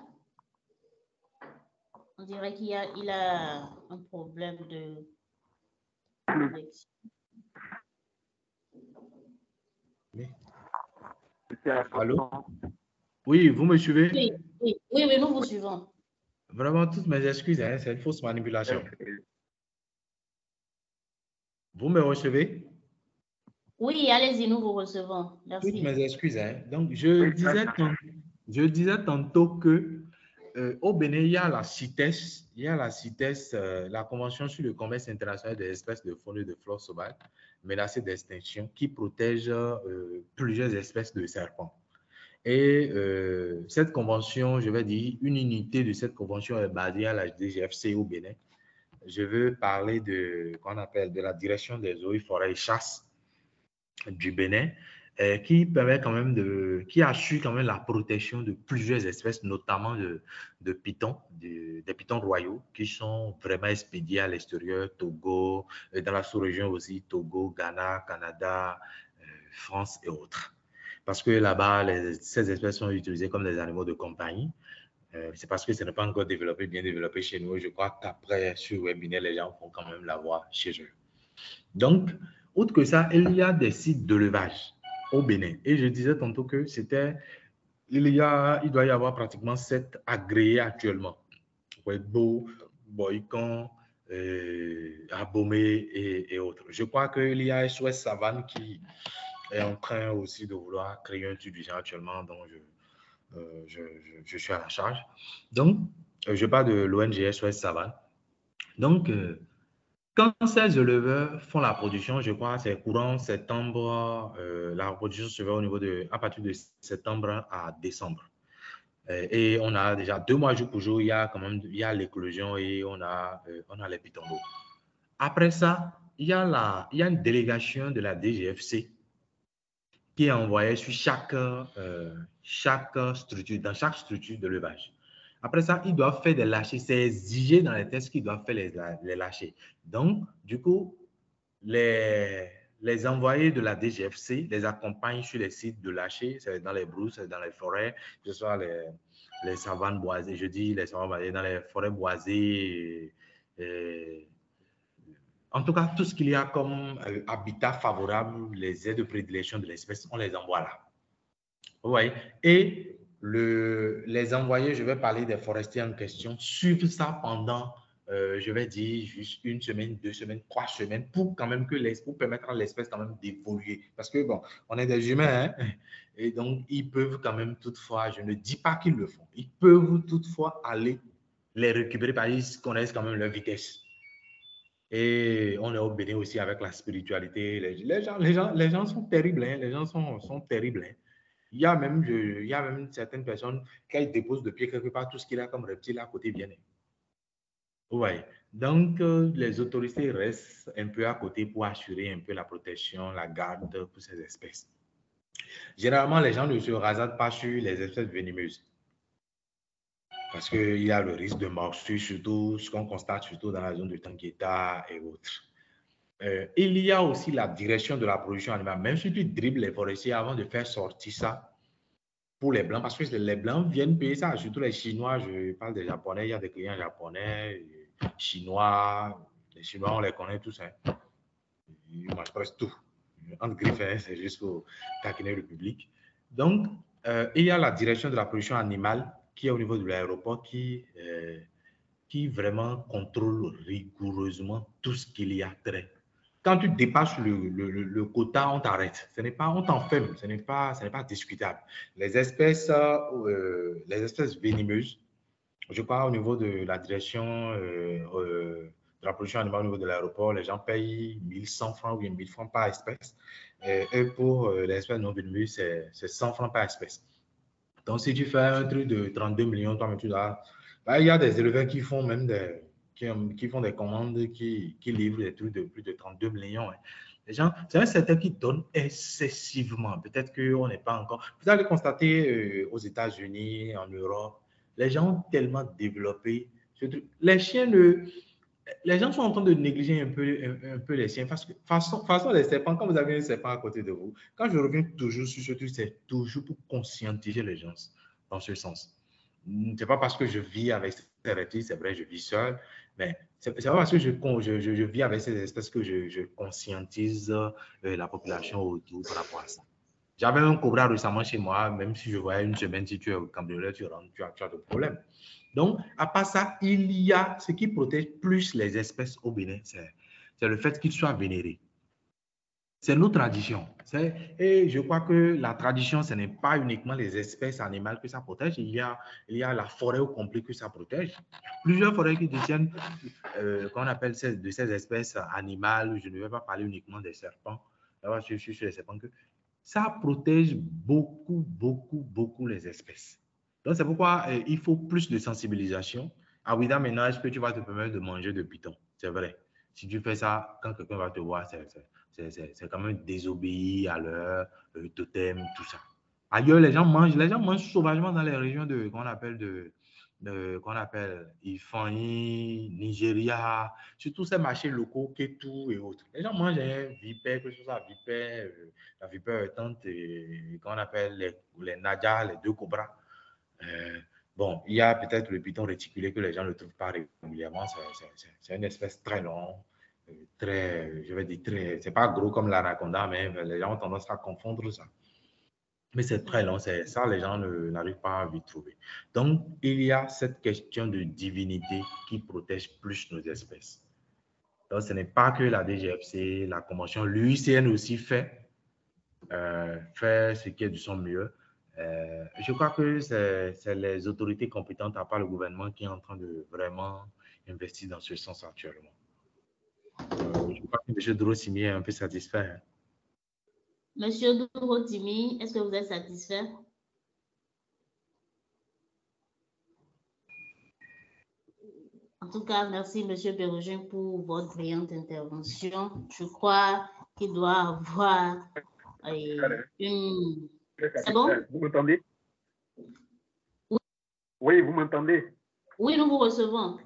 On dirait qu'il a un problème de connexion. Oui. Allô? Oui, vous me suivez? Oui, nous vous suivons. Vraiment, toutes mes excuses, hein, c'est une fausse manipulation. Vous me recevez? Oui, allez-y, nous vous recevons. Merci. Toutes mes excuses. Hein. Donc, je disais tantôt que au Bénin, il y a la CITES, la Convention sur le commerce international des espèces de faune et de flore sauvage menacées d'extinction, qui protège plusieurs espèces de serpents. Et cette convention, je vais dire, une unité de cette convention est basée à la DGFC au Bénin. Je veux parler qu'on appelle de la direction des eaux et forêts et chasse du Bénin, qui permet quand même qui assure quand même la protection de plusieurs espèces, notamment de pitons, des pitons royaux, qui sont vraiment expédiés à l'extérieur, Togo, dans la sous-région aussi, Togo, Ghana, Canada, France et autres. Parce que là-bas, ces espèces sont utilisées comme des animaux de compagnie. C'est parce que ce n'est pas encore bien développé chez nous. Je crois qu'après, sur le webinaire, les gens vont quand même l'avoir chez eux. Donc, outre que ça, il y a des sites d'élevage au Bénin. Et je disais tantôt que il doit y avoir pratiquement 7 agréés actuellement. Ouegbo, Boïkon, Abomey et autres. Je crois qu'il y a SOS Savane qui est en train aussi de vouloir créer un truc du genre actuellement, dont je suis à la charge. Donc, je parle de l'ONG SOS Savane. Donc, quand ces éleveurs font la production, je crois c'est courant septembre, la reproduction se fait à partir de septembre à décembre. Et on a déjà 2 mois jour pour jour, il y a l'éclosion et on a les pitons d'eau. Après ça, il y a une délégation de la DGFC qui est envoyée sur chaque structure, dans chaque structure de levage. Après ça, ils doivent faire des lâchers. C'est exigé dans les tests qu'ils doivent faire les lâchers. Donc, du coup, les envoyés de la DGFC les accompagnent sur les sites de lâcher, c'est dans les brousses, dans les forêts, que ce soit les savanes boisées, je dis les savanes boisées, dans les forêts boisées. En tout cas, tout ce qu'il y a comme habitat favorable, les aires de prédilection de l'espèce, on les envoie là. Vous voyez? Et les envoyés, je vais parler des forestiers en question, suivent ça pendant, je vais dire, juste 1 semaine, 2 semaines, 3 semaines, pour quand même pour permettre à l'espèce quand même d'évoluer. Parce que, bon, on est des humains, hein, et donc ils peuvent quand même toutefois, je ne dis pas qu'ils le font, ils peuvent toutefois aller les récupérer parce qu'ils connaissent quand même leur vitesse. Et on est au Bénin aussi avec la spiritualité. Les gens sont terribles, hein, les gens sont terribles. Hein. Il y a même certaines personnes qui déposent de pied quelque part tout ce qu'il a comme reptile à côté bien. Ouais. Donc, les autorités restent un peu à côté pour assurer un peu la protection, la garde pour ces espèces. Généralement, les gens ne se hasardent pas sur les espèces venimeuses parce qu'il y a le risque de morsure, surtout ce qu'on constate surtout dans la zone de Tangueta et autres. Il y a aussi la direction de la production animale. Même si tu dribbles les forestiers avant de faire sortir ça pour les Blancs, parce que les Blancs viennent payer ça, surtout les Chinois, je parle des Japonais, il y a des clients japonais, Chinois, les Chinois, on les connaît tous. Hein. Ils mangent presque tout. Entre griffes, c'est juste pour taquiner le public. Donc, il y a la direction de la production animale qui est au niveau de l'aéroport qui vraiment contrôle rigoureusement tout ce qu'il y a trait. Quand tu dépasses le quota, on t'arrête. On t'enferme. Ce n'est pas discutable. Les espèces venimeuses, je crois au niveau de la direction de la production animale au niveau de l'aéroport, les gens payent 1100 francs ou bien 1000 francs par espèce. Et pour les espèces non venimeuses, c'est 100 francs par espèce. Donc, si tu fais un truc de 32 millions, toi, tu dois... il y a des éleveurs qui font même qui font des commandes, qui livrent des trucs de plus de 32 millions. Hein. Les gens, c'est un secteur qui donne excessivement. Peut-être qu'on n'est pas encore... Vous allez constater aux États-Unis, en Europe, les gens ont tellement développé ce truc. Les gens sont en train de négliger un peu les chiens. Parce que, façon les serpents, quand vous avez un serpent à côté de vous, quand je reviens toujours sur ce truc, c'est toujours pour conscientiser les gens dans ce sens. C'est pas parce que je vis avec ces reptiles, c'est vrai, je vis seul, mais c'est pas parce que je vis avec ces espèces que je conscientise la population autour par rapport à ça. J'avais un cobra récemment chez moi, même si je voyais une semaine, si tu es au cambrioleur, tu rentres, tu as de problème. Donc, à part ça, il y a ce qui protège plus les espèces au Bénin, c'est le fait qu'ils soient vénérés. C'est nos traditions. Et je crois que la tradition, ce n'est pas uniquement les espèces animales que ça protège, il y a la forêt au complet que ça protège. Plusieurs forêts qui détiennent, qu'on appelle de ces espèces animales, je ne vais pas parler uniquement des serpents, je suis sur les serpents, que ça protège beaucoup, beaucoup, beaucoup les espèces. Donc, c'est pourquoi il faut plus de sensibilisation. À Ouida, maintenant, est-ce que tu vas te permettre de manger de python? C'est vrai. Si tu fais ça, quand quelqu'un va te voir, c'est quand même désobéir à leur totem, tout ça. Ailleurs, les gens mangent sauvagement dans les régions qu'on appelle Ifanyi, Nigeria, surtout ces marchés locaux, Ketu et autres. Les gens mangent vipère, que ce soit la vipère tente, qu'on appelle les nadia, les 2 cobras. Bon, il y a peut-être le python réticulé que les gens ne trouvent pas régulièrement. C'est une espèce très longue, je vais dire c'est pas gros comme l'anaconda, mais les gens ont tendance à confondre ça. Mais c'est très long, c'est ça, les gens n'arrivent pas à vite trouver. Donc, il y a cette question de divinité qui protège plus nos espèces. Donc, ce n'est pas que la DGFC, la Convention, l'UICN aussi fait ce qui est de son mieux. Je crois que c'est les autorités compétentes, à part le gouvernement, qui est en train de vraiment investir dans ce sens actuellement. Je crois que M. Drosimi est un peu satisfait. Hein. Monsieur Drosimi, est-ce que vous êtes satisfait? En tout cas, merci, M. Pérugin, pour votre brillante intervention. Je crois qu'il doit avoir une... C'est bon? Vous m'entendez? Oui. Oui, vous m'entendez? Oui, nous vous recevons.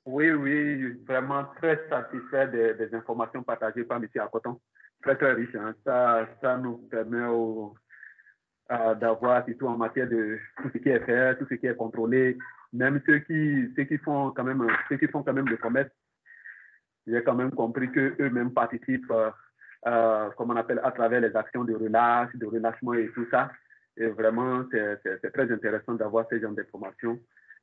Oui, vraiment très satisfait des informations partagées par M. Akoton. Très, très riche. Hein. Ça nous permet d'avoir, surtout en matière de tout ce qui est fait, tout ce qui est contrôlé, même ceux qui font quand même le commerce. J'ai quand même compris qu'eux-mêmes participent, comme on appelle, à travers les actions de relâchement et tout ça. Et vraiment, c'est très intéressant d'avoir ce genre d'informations.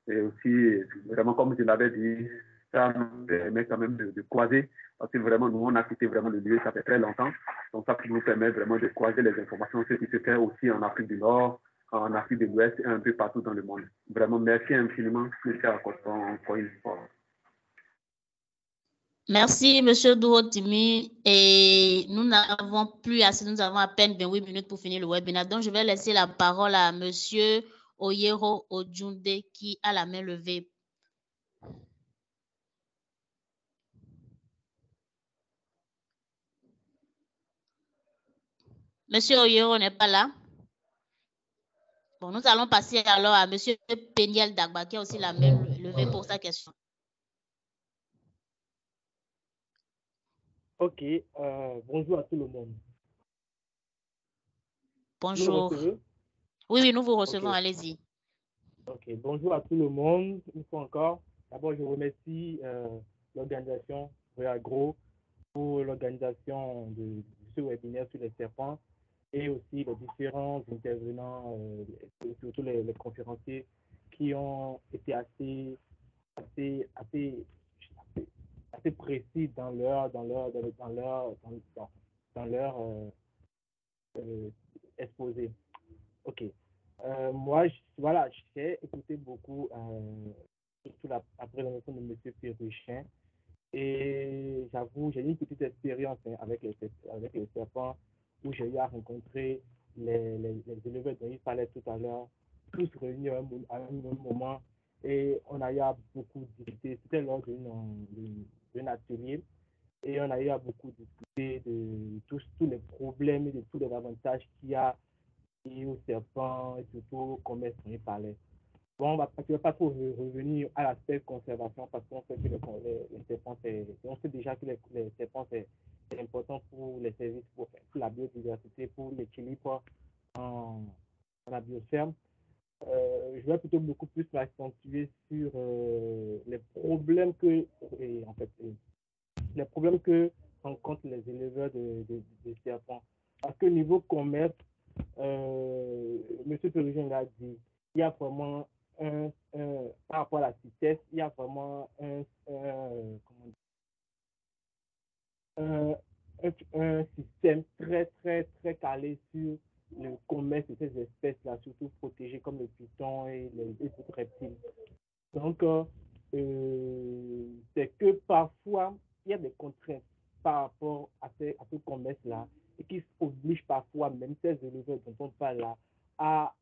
Et aussi, vraiment, comme je l'avais dit, ça nous permet quand même de croiser. Parce que vraiment, nous, on a quitté vraiment le lieu, ça fait très longtemps. Donc, ça nous permet vraiment de croiser les informations, ce qui se fait aussi en Afrique du Nord, en Afrique de l'Ouest et un peu partout dans le monde. Vraiment, merci infiniment, M. Akoton, encore une fois. Merci, M. Dourotimi. Et nous n'avons plus assez, nous avons à peine 28 minutes pour finir le webinaire. Donc, je vais laisser la parole à M. Oyero Ojunde qui a la main levée. Monsieur Oyero n'est pas là. Bon, nous allons passer alors à M. Peniel Dagba qui a aussi la main levée pour sa question. Ok, bonjour à tout le monde. Bonjour. Oui, nous vous recevons, okay. Allez-y. Ok, bonjour à tout le monde, une fois encore. D'abord, je remercie l'organisation Réagro pour l'organisation de ce webinaire sur les serpents et aussi les différents intervenants, surtout les conférenciers qui ont été assez précis dans leur exposé. Ok. Moi, j'ai écouté beaucoup, surtout la présentation de M. Pérugin, et j'avoue, j'ai eu une petite expérience avec les serpents, où j'ai eu à rencontrer les éleveurs dont il parlait tout à l'heure, tous réunis à un même moment, et on a eu à beaucoup discuter. C'était lors d'un atelier, et on a eu à beaucoup discuter de tous les problèmes et de tous les avantages qu'il y a au serpent et surtout au commerce dont il parlait. Bon, je ne vais pas trop revenir à l'aspect conservation parce qu'on sait que les serpents, on sait déjà que les serpents, c'est important pour les services, pour la biodiversité, pour l'équilibre en la biosphère. Je vais plutôt beaucoup plus m'accentuer sur les problèmes que rencontrent les éleveurs de serpents. Parce que niveau commerce, M. Pérugin l'a dit, il y a vraiment par rapport à la CITES, il y a vraiment un système très, très, très calé sur le commerce de ces espèces-là, surtout protégées comme le python et les autres reptiles. Donc, c'est que parfois, il y a des contraintes par rapport à ce commerce-là et qui obligent parfois même ces éleveurs dont on parle là à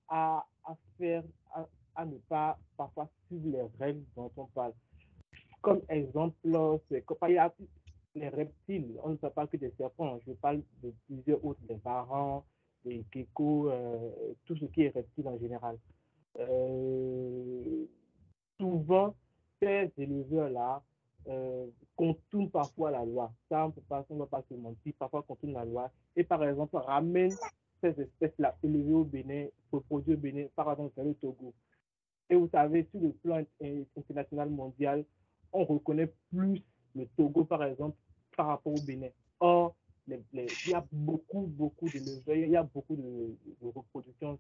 ne pas parfois suivre les règles dont on parle. Comme exemple, c'est il y a les reptiles, on ne parle pas que des serpents, je parle de plusieurs autres, des varans, des geckos, tout ce qui est reptile en général. Souvent, ces éleveurs-là contournent parfois la loi. Ça, on ne va pas se mentir, parfois contournent la loi. Et par exemple, ramènent ces espèces-là élevées au Bénin, reproduites au Bénin, par exemple, dans le Togo. Et vous savez, sur le plan international mondial, on reconnaît plus le Togo, par exemple, par rapport au Bénin. Or, il y a beaucoup d'éleveurs, il y a beaucoup de reproduction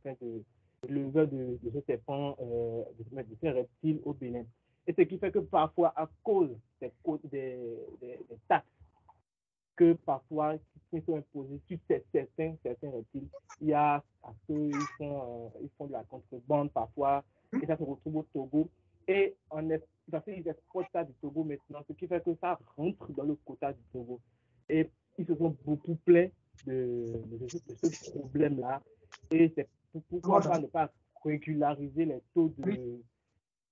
d'éleveurs de ces serpents, de ces reptiles au Bénin. Et ce qui fait que parfois, à cause des taxes que parfois qui sont imposées sur certains reptiles, il y a à ceux ils font de la contrebande parfois, et ça se retrouve au Togo. Et ils exportent ça du Togo maintenant, ce qui fait que ça rentre dans le quota du Togo. Et ils se sont beaucoup plaints de ce problème-là. Et c'est pourquoi ne pas régulariser les taux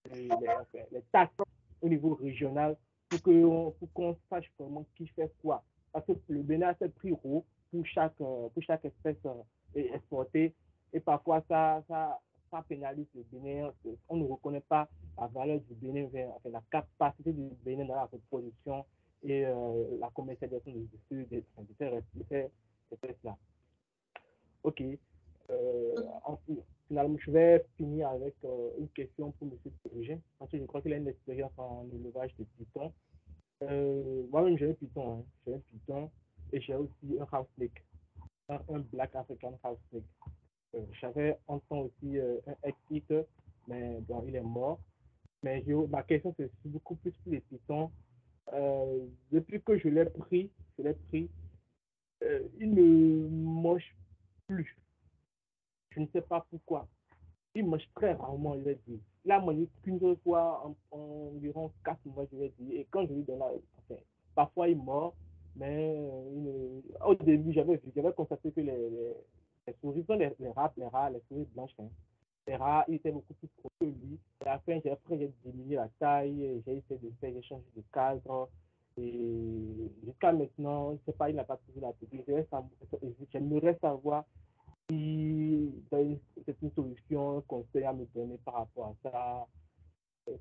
les taxes au niveau régional pour qu'on sache vraiment qui fait quoi. Parce que le Bénin a ses prix haut pour chaque espèce exportée et parfois ça pénalise le Bénin. On ne reconnaît pas la valeur du Bénin, la capacité du Bénin dans la reproduction et la commercialisation de ces espèces-là. Ok. Finalement, je vais finir avec une question pour M. Pérugin, parce que je crois qu'il a une expérience en élevage de pitons. Moi-même, j'ai un piton, hein. J'ai un piton et j'ai aussi un house snake, un Black African house snake. J'avais un temps aussi un ex-hit, mais bon, il est mort. Mais ma question, c'est beaucoup plus pour les pitons. Depuis que je l'ai pris, il ne mange plus. Je ne sais pas pourquoi. Il mange très rarement, je vais dire. Il a mangé qu'une seule fois en environ 4 mois, je vais dire. Et quand je lui donne parfois il mord, mais au début, j'avais constaté que les souris sont les rats, les souris blanches. Hein. Les rats, ils étaient beaucoup plus gros que lui. Et après, j'ai diminué la taille, j'ai essayé de faire, j'ai changé de cadre. Et jusqu'à maintenant, je ne sais pas, il n'a pas trouvé la technique. J'aimerais savoir si c'est une solution, un conseil à me donner par rapport à ça.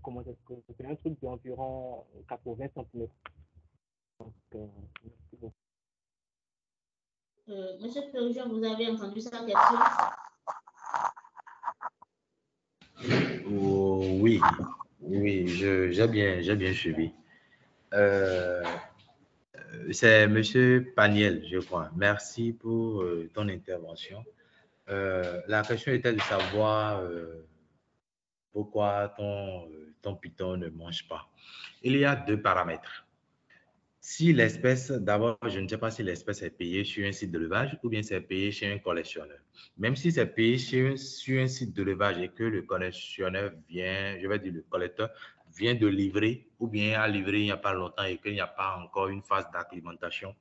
Comment est-ce que c'est un truc d'environ 80 cm. Donc, merci beaucoup. Monsieur Pérugin, vous avez entendu sa question? Oui, j'ai bien suivi. C'est Monsieur Paniel, je crois. Merci pour ton intervention. La question était de savoir pourquoi ton python ne mange pas. Il y a 2 paramètres. Si l'espèce, d'abord, je ne sais pas si l'espèce est payée sur un site d'élevage ou bien c'est payé chez un collectionneur. Même si c'est payé sur un site d'élevage et que le collectionneur vient, je vais dire le collecteur, vient de livrer ou bien a livré il n'y a pas longtemps et qu'il n'y a pas encore une phase d'acclimatation,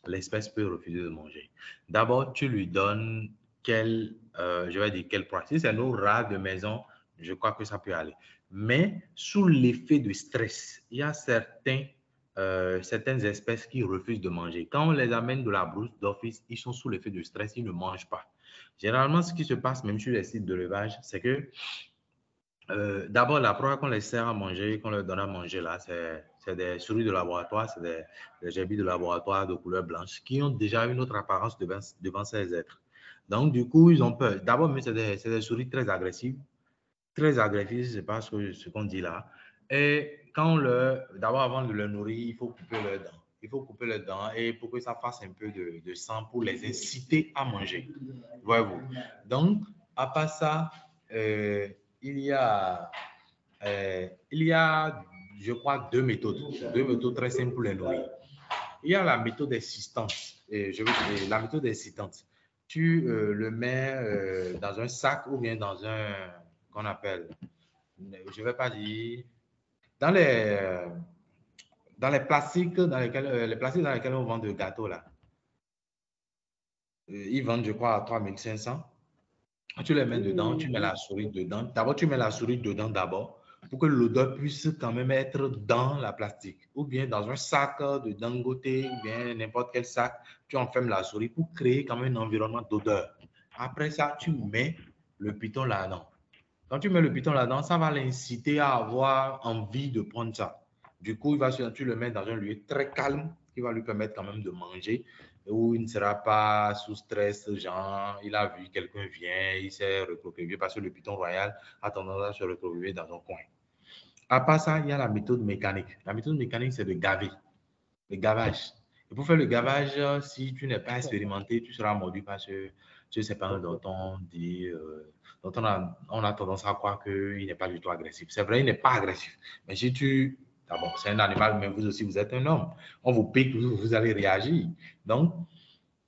l'espèce peut refuser de manger. D'abord, tu lui donnes quel poids. Si c'est nos rats de maison, je crois que ça peut aller. Mais sous l'effet de stress, il y a certaines espèces qui refusent de manger. Quand on les amène de la brousse d'office, ils sont sous l'effet de stress, ils ne mangent pas. Généralement, ce qui se passe même sur les sites d'élevage, c'est que d'abord, la première qu'on les sert à manger, qu'on leur donne à manger là, c'est des souris de laboratoire, c'est des gerbils de laboratoire de couleur blanche qui ont déjà une autre apparence devant ces êtres. Donc, du coup, ils ont peur. D'abord, mais c'est des souris très agressives, c'est pas ce qu'on dit là. Et d'abord, avant de le nourrir, il faut couper leurs dents. Il faut couper leurs dents et pour que ça fasse un peu de sang pour les inciter à manger. Voyez-vous. Donc, à part ça, il y a, je crois, 2 méthodes très simples pour les nourrir. Il y a la méthode existante. La méthode existante. Tu le mets dans un sac ou bien dans un, qu'on appelle, je ne vais pas dire, dans les plastiques dans lesquels on vend de gâteaux là. Ils vendent, je crois, à 3500. Tu les mets dedans, tu mets la souris dedans. D'abord, tu mets la souris dedans d'abord pour que l'odeur puisse quand même être dans la plastique. Ou bien dans un sac de Dangote ou bien n'importe quel sac, tu enfermes la souris pour créer quand même un environnement d'odeur. Après ça, tu mets le python là-dedans. Quand tu mets le python là-dedans, ça va l'inciter à avoir envie de prendre ça. Du coup, tu le mets dans un lieu très calme qui va lui permettre quand même de manger, où il ne sera pas sous stress, genre, il a vu quelqu'un vient, il s'est recroquevillé parce que le python royal a tendance à se recroqueviller dans un coin. À part ça, il y a la méthode mécanique. La méthode mécanique, c'est de gaver, le gavage. Et pour faire le gavage, si tu n'es pas expérimenté, tu seras mordu parce que tu sais pas dont on dit, dont on a tendance à croire qu'il n'est pas du tout agressif. C'est vrai, il n'est pas agressif. Mais si d'abord, c'est un animal, mais vous aussi, vous êtes un homme. On vous pique, vous allez réagir. Donc,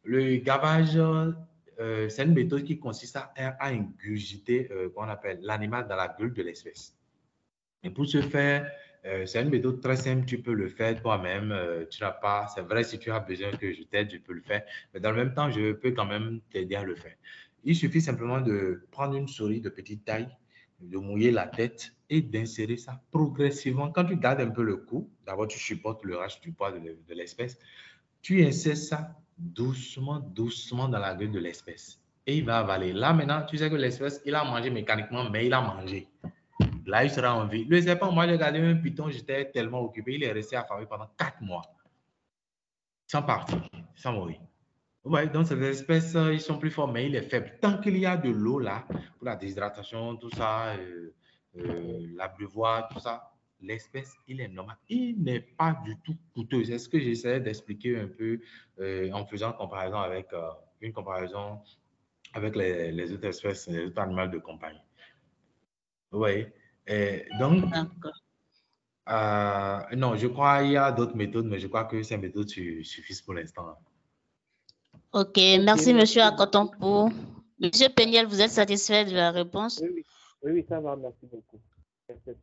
le gavage, c'est une méthode qui consiste à ingurgiter, qu'on appelle l'animal dans la gueule de l'espèce. Et pour ce faire, c'est une méthode très simple, tu peux le faire toi-même. C'est vrai, si tu as besoin que je t'aide, je peux le faire. Mais dans le même temps, je peux quand même t'aider à le faire. Il suffit simplement de prendre une souris de petite taille, de mouiller la tête et d'insérer ça progressivement. Quand tu gardes un peu le coup, d'abord tu supportes le reste du poids de l'espèce, tu insères ça doucement, doucement dans la gueule de l'espèce. Et il va avaler. Là, maintenant, tu sais que l'espèce, il a mangé mécaniquement, mais il a mangé. Là, il sera en vie. Le serpent, moi, j'ai regardé un python, j'étais tellement occupé, il est resté affamé pendant 4 mois. Sans partir, sans mourir. Ouais, donc ces espèces, ils sont plus forts, mais il est faible. Tant qu'il y a de l'eau là, pour la déshydratation, tout ça, l'abreuvoir, tout ça, l'espèce, il est normal. Il n'est pas du tout coûteux. C'est ce que j'essaie d'expliquer un peu en faisant comparaison avec, une comparaison avec les autres espèces, les autres animaux de compagnie. Oui. Donc, non, je crois qu'il y a d'autres méthodes, mais je crois que ces méthodes suffisent pour l'instant. Ok, merci, monsieur Akotompo. Monsieur Peniel, vous êtes satisfait de la réponse? Oui, ça va, merci beaucoup.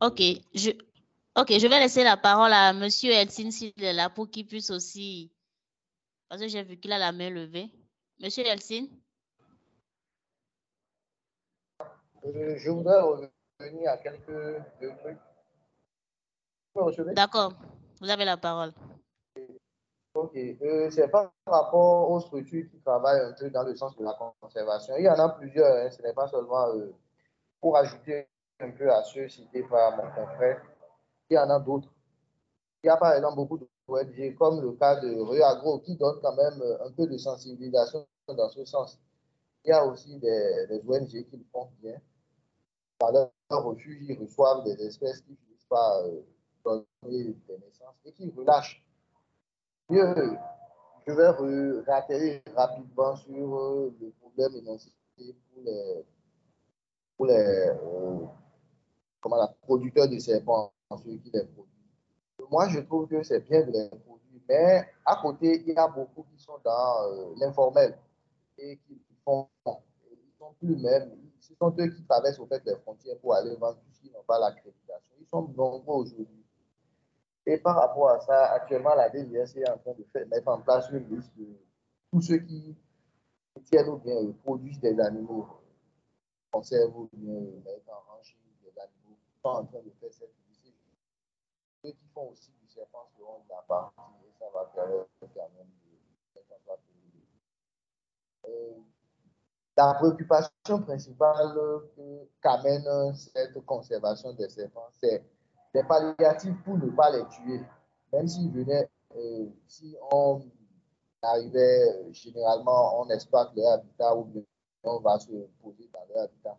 Ok, je vais laisser la parole à monsieur Elsin s'il est là pour qu'il puisse aussi, parce que j'ai vu qu'il a la main levée. Monsieur Elsin? Je voudrais revenir à quelques trucs. D'accord, vous avez la parole. Ok, c'est par rapport aux structures qui travaillent un peu dans le sens de la conservation. Il y en a plusieurs, hein, ce n'est pas seulement pour ajouter un peu à ceux cités par mon confrère. Il y en a d'autres. Il y a par exemple beaucoup d'ONG, comme le cas de Reagro, qui donne quand même un peu de sensibilisation dans ce sens. Il y a aussi des ONG qui le font bien. Dans leur refuge, ils reçoivent des espèces qui finissent par donner des naissances et qui relâchent. Mieux, je vais réatterrir rapidement sur le problème énoncé pour les producteurs de serpents, ceux qui les produisent. Moi, je trouve que c'est bien de les produire, mais à côté, il y a beaucoup qui sont dans l'informel et qui font, ils sont plus même, ce sont eux qui traversent au fait les frontières pour aller vendre tout ce qui n'ont pas l'accréditation. Ils sont nombreux aujourd'hui. Et par rapport à ça, actuellement, la DGS est en train de mettre en place une liste de tous ceux qui tiennent ou bien produisent des animaux, conservent ou bien mettent en range des animaux, sont en train de faire cette liste. Ceux qui font aussi du serpent seront de la partie et ça va permettre quand même de mettre en place la préoccupation principale qu'amène cette conservation des serpents, c'est des palliatifs pour ne pas les tuer. Même s'ils venaient, si on arrivait, généralement, on exploite leur habitat ou bien on va se poser dans leur habitat.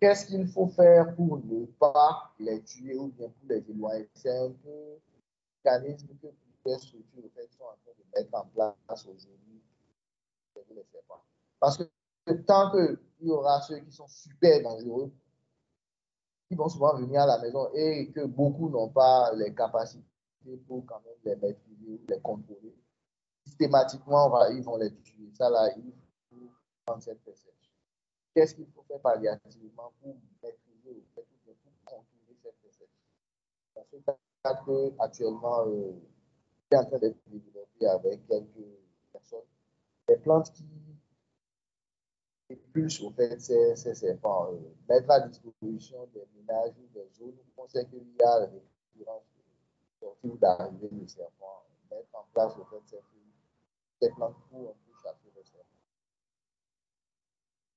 Qu'est-ce qu'il faut faire pour ne pas les tuer ou bien pour les éloigner? C'est un peu le mécanisme que plusieurs structures en fait, sont en train de mettre en place aujourd'hui. Parce que tant qu'il y aura ceux qui sont super dangereux, qui vont souvent venir à la maison et que beaucoup n'ont pas les capacités pour quand même les maîtriser ou les contrôler, systématiquement, ils vont les tuer. Ça, là, il faut prendre cette perception. Qu'est-ce qu'il faut faire palliativement pour maîtriser ou pour contrôler cette perception? Dans ce cadre, actuellement, est en train d'être développé avec quelques personnes. Des plantes qui plus au fait ces serpents, mettre à disposition des ménages ou des zones où on sait qu'il y a des récurrences de sortie ou d'arrivée de serpents, mettre en place au fait ces plantes pour un peu chasser les serpents.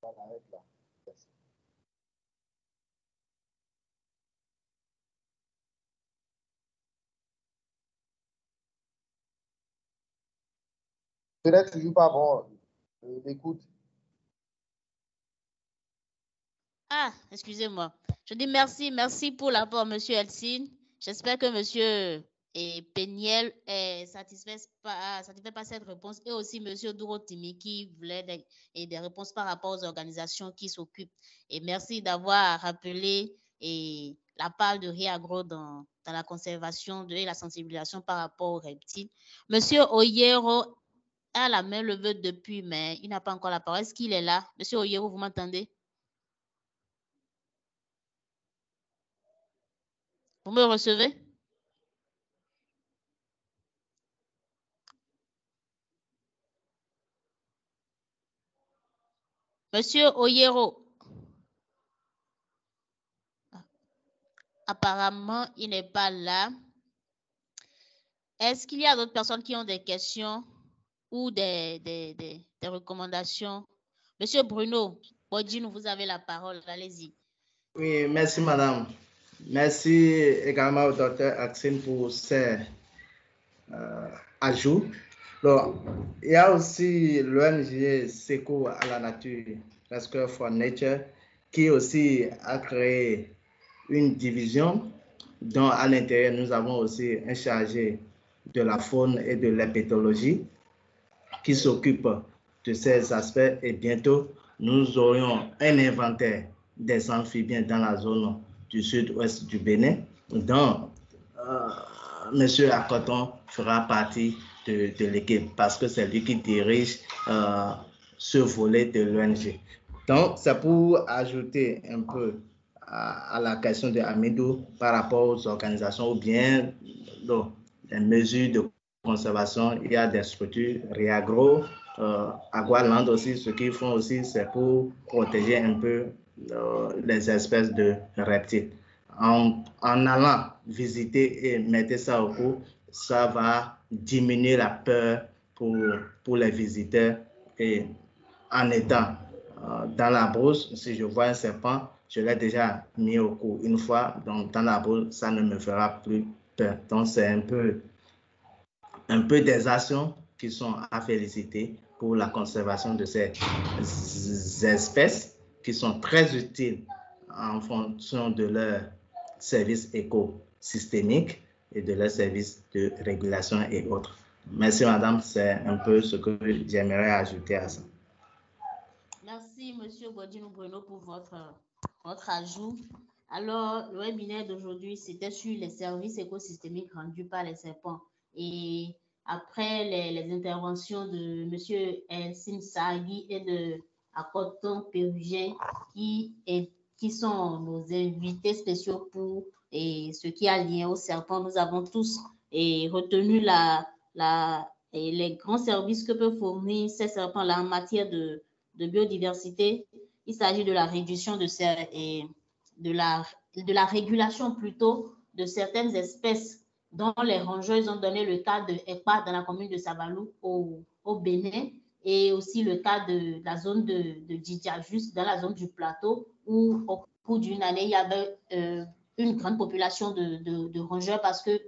On arrête là. Merci. Ce n'est toujours pas bon. Écoute. Ah, excusez-moi. Je dis merci pour l'apport, monsieur Elsin. J'espère que monsieur Peniel est satisfait par cette réponse et aussi monsieur Durotimi qui voulait des réponses par rapport aux organisations qui s'occupent. Et merci d'avoir rappelé la part de Riagro dans la conservation et la sensibilisation par rapport aux reptiles. Monsieur Oyero a la main levée depuis, mais il n'a pas encore la parole. Est-ce qu'il est là? Monsieur Oyero, vous m'entendez? Vous me recevez? Monsieur Oyero. apparemment, il n'est pas là. Est-ce qu'il y a d'autres personnes qui ont des questions ou des recommandations? Monsieur Bruno Bodjin, vous avez la parole. Allez-y. Oui, merci madame. Merci également au docteur Axine pour ses ajouts. Donc, il y a aussi l'ONG Secours à la nature, Rescue for Nature, qui aussi a créé une division dont à l'intérieur, nous avons aussi un chargé de la faune et de l'herpétologie qui s'occupe de ces aspects et bientôt, nous aurions un inventaire des amphibiens dans la zone du sud-ouest du Bénin, dont M. Akoton fera partie de l'équipe parce que c'est lui qui dirige ce volet de l'ONG. Donc, c'est pour ajouter un peu à la question de Hamidou par rapport aux organisations ou bien les mesures de conservation. Il y a des structures, Riagro, Agualand aussi, ce qu'ils font aussi, c'est pour protéger un peu les espèces de reptiles. En allant visiter et mettre ça au cours, ça va diminuer la peur pour les visiteurs. Et en étant dans la brousse, si je vois un serpent, je l'ai déjà mis au cours une fois, donc dans la brousse, ça ne me fera plus peur. Donc c'est un peu des actions qui sont à féliciter pour la conservation de ces espèces qui sont très utiles en fonction de leur service écosystémique et de leur service de régulation et autres. Merci madame, c'est un peu ce que j'aimerais ajouter à ça. Merci monsieur Bodjin Bruno pour votre ajout. Alors, le webinaire d'aujourd'hui, c'était sur les services écosystémiques rendus par les serpents. Et après les interventions de M. Elsin Sagi et de Akoton Pérugien, qui sont nos invités spéciaux pour ce qui a lien aux serpents, nous avons tous retenu les grands services que peuvent fournir ces serpents-là en matière de biodiversité. Il s'agit de la réduction de la régulation plutôt de certaines espèces dont les rongeurs ont donné le cas de Ekpa dans la commune de Sabalou au Bénin et aussi le cas de la zone de Djidja, juste dans la zone du plateau où au cours d'une année, il y avait une grande population de rongeurs parce que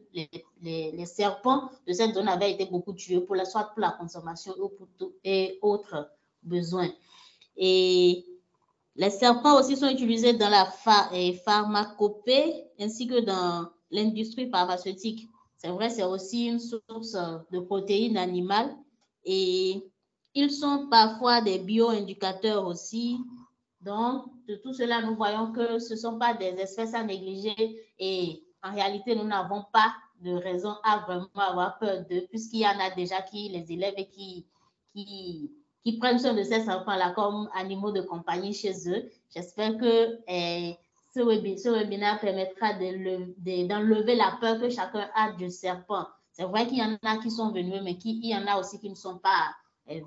les serpents de cette zone avaient été beaucoup tués, soit pour la consommation et autres besoins. Et les serpents aussi sont utilisés dans la pharmacopée ainsi que dans l'industrie pharmaceutique. C'est vrai, c'est aussi une source de protéines animales et ils sont parfois des bioindicateurs aussi. Donc, de tout cela, nous voyons que ce ne sont pas des espèces à négliger et en réalité, nous n'avons pas de raison à vraiment avoir peur d'eux puisqu'il y en a déjà qui les élèvent et qui prennent soin de ces serpents-là comme animaux de compagnie chez eux. J'espère que ce webinaire permettra d'enlever la peur que chacun a du serpent. C'est vrai qu'il y en a qui sont venimeux, mais il y en a aussi qui ne sont pas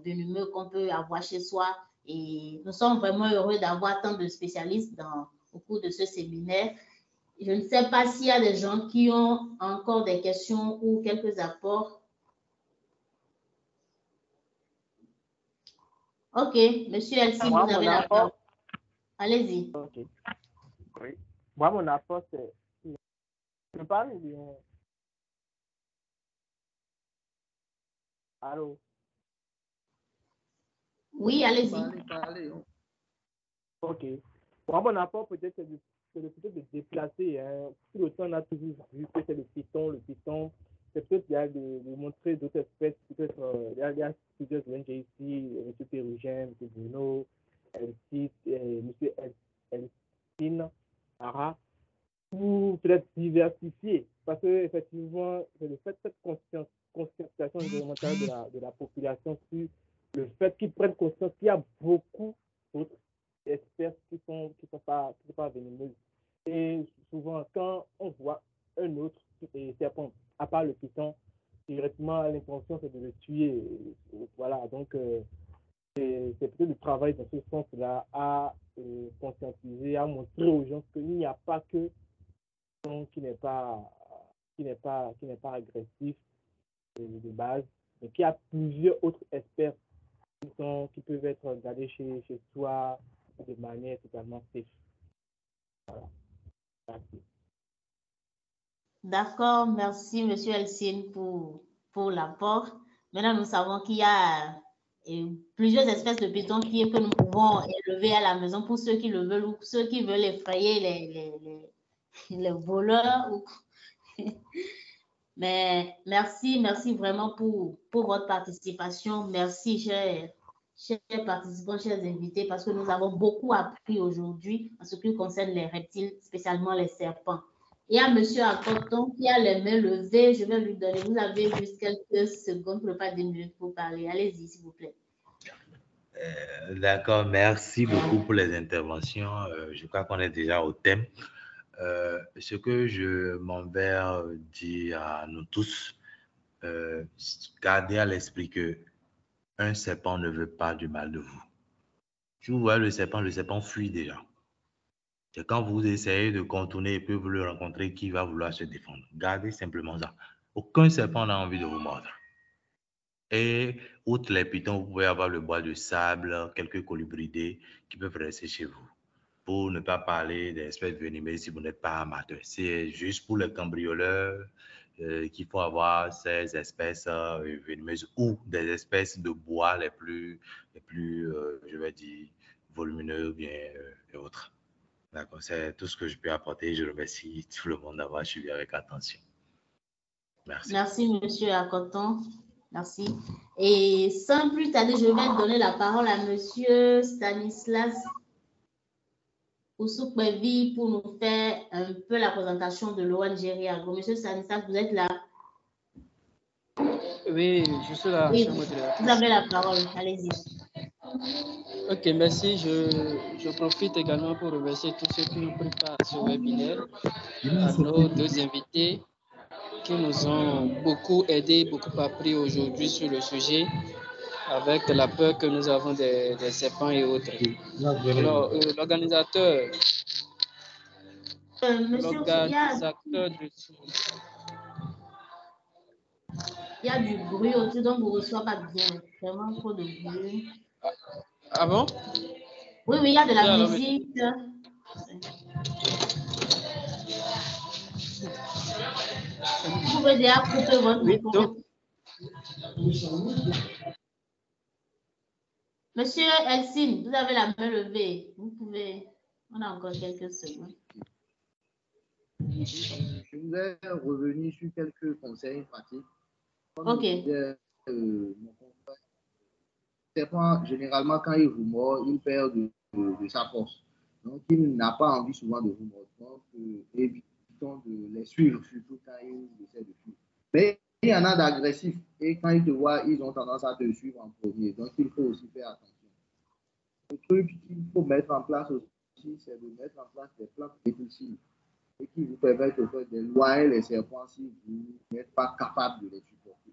venimeux qu'on peut avoir chez soi. Et nous sommes vraiment heureux d'avoir tant de spécialistes au cours de ce séminaire. Je ne sais pas s'il y a des gens qui ont encore des questions ou quelques apports. Ok, monsieur Elsie, vous avez la parole. Allez-y. Ok. Oui. Moi, mon apport, c'est... Je parle ou bien... Allô? Oui, allez-y. Parlez. Ok. Moi, mon apport, peut-être, c'est peut-être de déplacer. Hein. Tout le temps, on a toujours vu que c'est le python. C'est peut-être de montrer d'autres espèces. Peut-être, il y a plusieurs ONG ici, M. Pérugin, M. Bruno, M. Elstine, Ara, pour peut-être diversifier. Parce qu'effectivement, c'est le fait cette conscientisation environnementale de la population sur le fait qu'ils prennent conscience qu'il y a beaucoup d'autres espèces qui sont pas venimeuses. Et souvent, quand on voit un autre serpent, à part le python, directement, l'intention, c'est de le tuer. Voilà, donc c'est peut-être le travail dans ce sens-là à conscientiser, à montrer aux gens qu'il n'y a pas que qui n'est pas agressif de base, mais qui a plusieurs autres experts qui peuvent être gardés chez soi de manière totalement safe. Voilà. Merci. D'accord, merci Monsieur Elsine pour l'apport. Maintenant, nous savons qu'il y a plusieurs espèces de pitons que nous pouvons élever à la maison pour ceux qui le veulent ou ceux qui veulent effrayer les voleurs. Mais merci vraiment pour votre participation. Merci, chers participants, chers invités, parce que nous avons beaucoup appris aujourd'hui en ce qui concerne les reptiles, spécialement les serpents. Il y a M. Akoton qui a les mains levées. Je vais lui donner. Vous avez juste quelques secondes, pas 10 minutes pour parler. Allez-y, s'il vous plaît. D'accord, merci beaucoup pour les interventions. Je crois qu'on est déjà au thème. Ce que je m'en vais dire à nous tous, gardez à l'esprit que un serpent ne veut pas du mal de vous. Si vous voyez le serpent fuit déjà. C'est quand vous essayez de contourner et puis vous le rencontrez qui va vouloir se défendre. Gardez simplement ça. Aucun serpent n'a envie de vous mordre. Et outre les pitons, vous pouvez avoir le bois de sable, quelques colibridés qui peuvent rester chez vous. Pour ne pas parler des espèces venimeuses si vous n'êtes pas amateur. C'est juste pour les cambrioleurs qu'il faut avoir ces espèces venimeuses ou des espèces de bois les plus je vais dire, volumineux bien et autres. D'accord, c'est tout ce que je peux apporter. Je remercie tout le monde d'avoir suivi avec attention. Merci. Merci, Monsieur Akoton. Merci. Et sans plus tarder, je vais donner la parole à Monsieur Stanislas Oussoukbevi pour nous faire un peu la présentation de l'ONG Riago. Monsieur Stanislas, vous êtes là? Oui, je suis là. Oui, vous avez la parole. Allez-y. Ok, merci. Je profite également pour remercier tous ceux qui ont pris part à ce webinaire, à nos deux invités qui nous ont beaucoup aidés, beaucoup appris aujourd'hui sur le sujet, avec la peur que nous avons des serpents et autres. Alors, l'organisateur de... Il y a du bruit autour, donc vous ne recevez pas bien. Vraiment trop de bruit. Ah bon? Oui, il y a de la musique. Vous pouvez déjà couper votre micro. Monsieur Elsine, vous avez la main levée. Vous pouvez. On a encore quelques secondes. Je voulais revenir sur quelques conseils pratiques. Ok. Généralement, quand il vous mord, il perd de sa force. Donc, il n'a pas envie souvent de vous mordre. Donc, évitons de les suivre, surtout quand ils essaient de fuir. Mais il y en a d'agressifs. Et quand ils te voient, ils ont tendance à te suivre en premier. Donc, il faut aussi faire attention. Le truc qu'il faut mettre en place aussi, c'est de mettre en place des plans répulsifs et qui vous permettent d'éloigner les serpents si vous n'êtes pas capable de les supporter.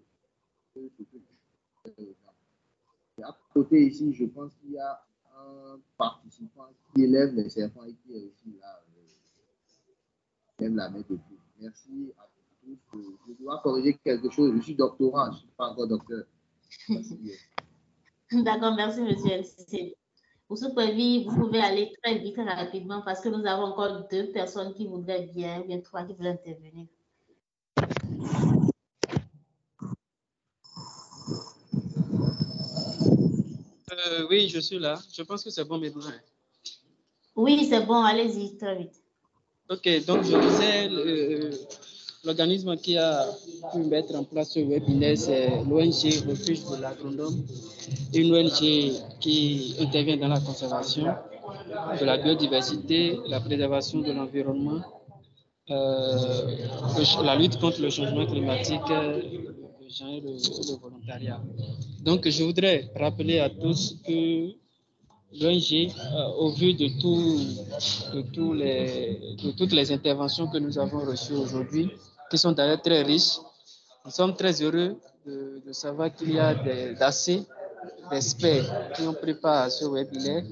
À côté ici, je pense qu'il y a un participant qui élève les serpents et qui est aussi là. Même la main de plus. Merci à tous. Je dois corriger quelque chose. Je suis doctorant, je ne suis pas encore docteur. D'accord, merci, monsieur LC. Pour ce prévu, vous pouvez aller très vite, très rapidement, parce que nous avons encore 2 personnes qui voudraient bien 3 qui veulent intervenir. Oui, je suis là. Je pense que c'est bon, mes besoins. Oui, c'est bon. Allez-y, très vite. Ok, donc je disais, l'organisme qui a pu mettre en place ce webinaire, c'est l'ONG Refuge de l'Agronome, une ONG qui intervient dans la conservation de la biodiversité, la préservation de l'environnement, la lutte contre le changement climatique, le genre et le volontariat. Donc, je voudrais rappeler à tous que l'ONG, au vu de toutes les interventions que nous avons reçues aujourd'hui, qui sont d'ailleurs très riches, nous sommes très heureux de savoir qu'il y a d'assez d'experts qui ont pris part à ce webinaire.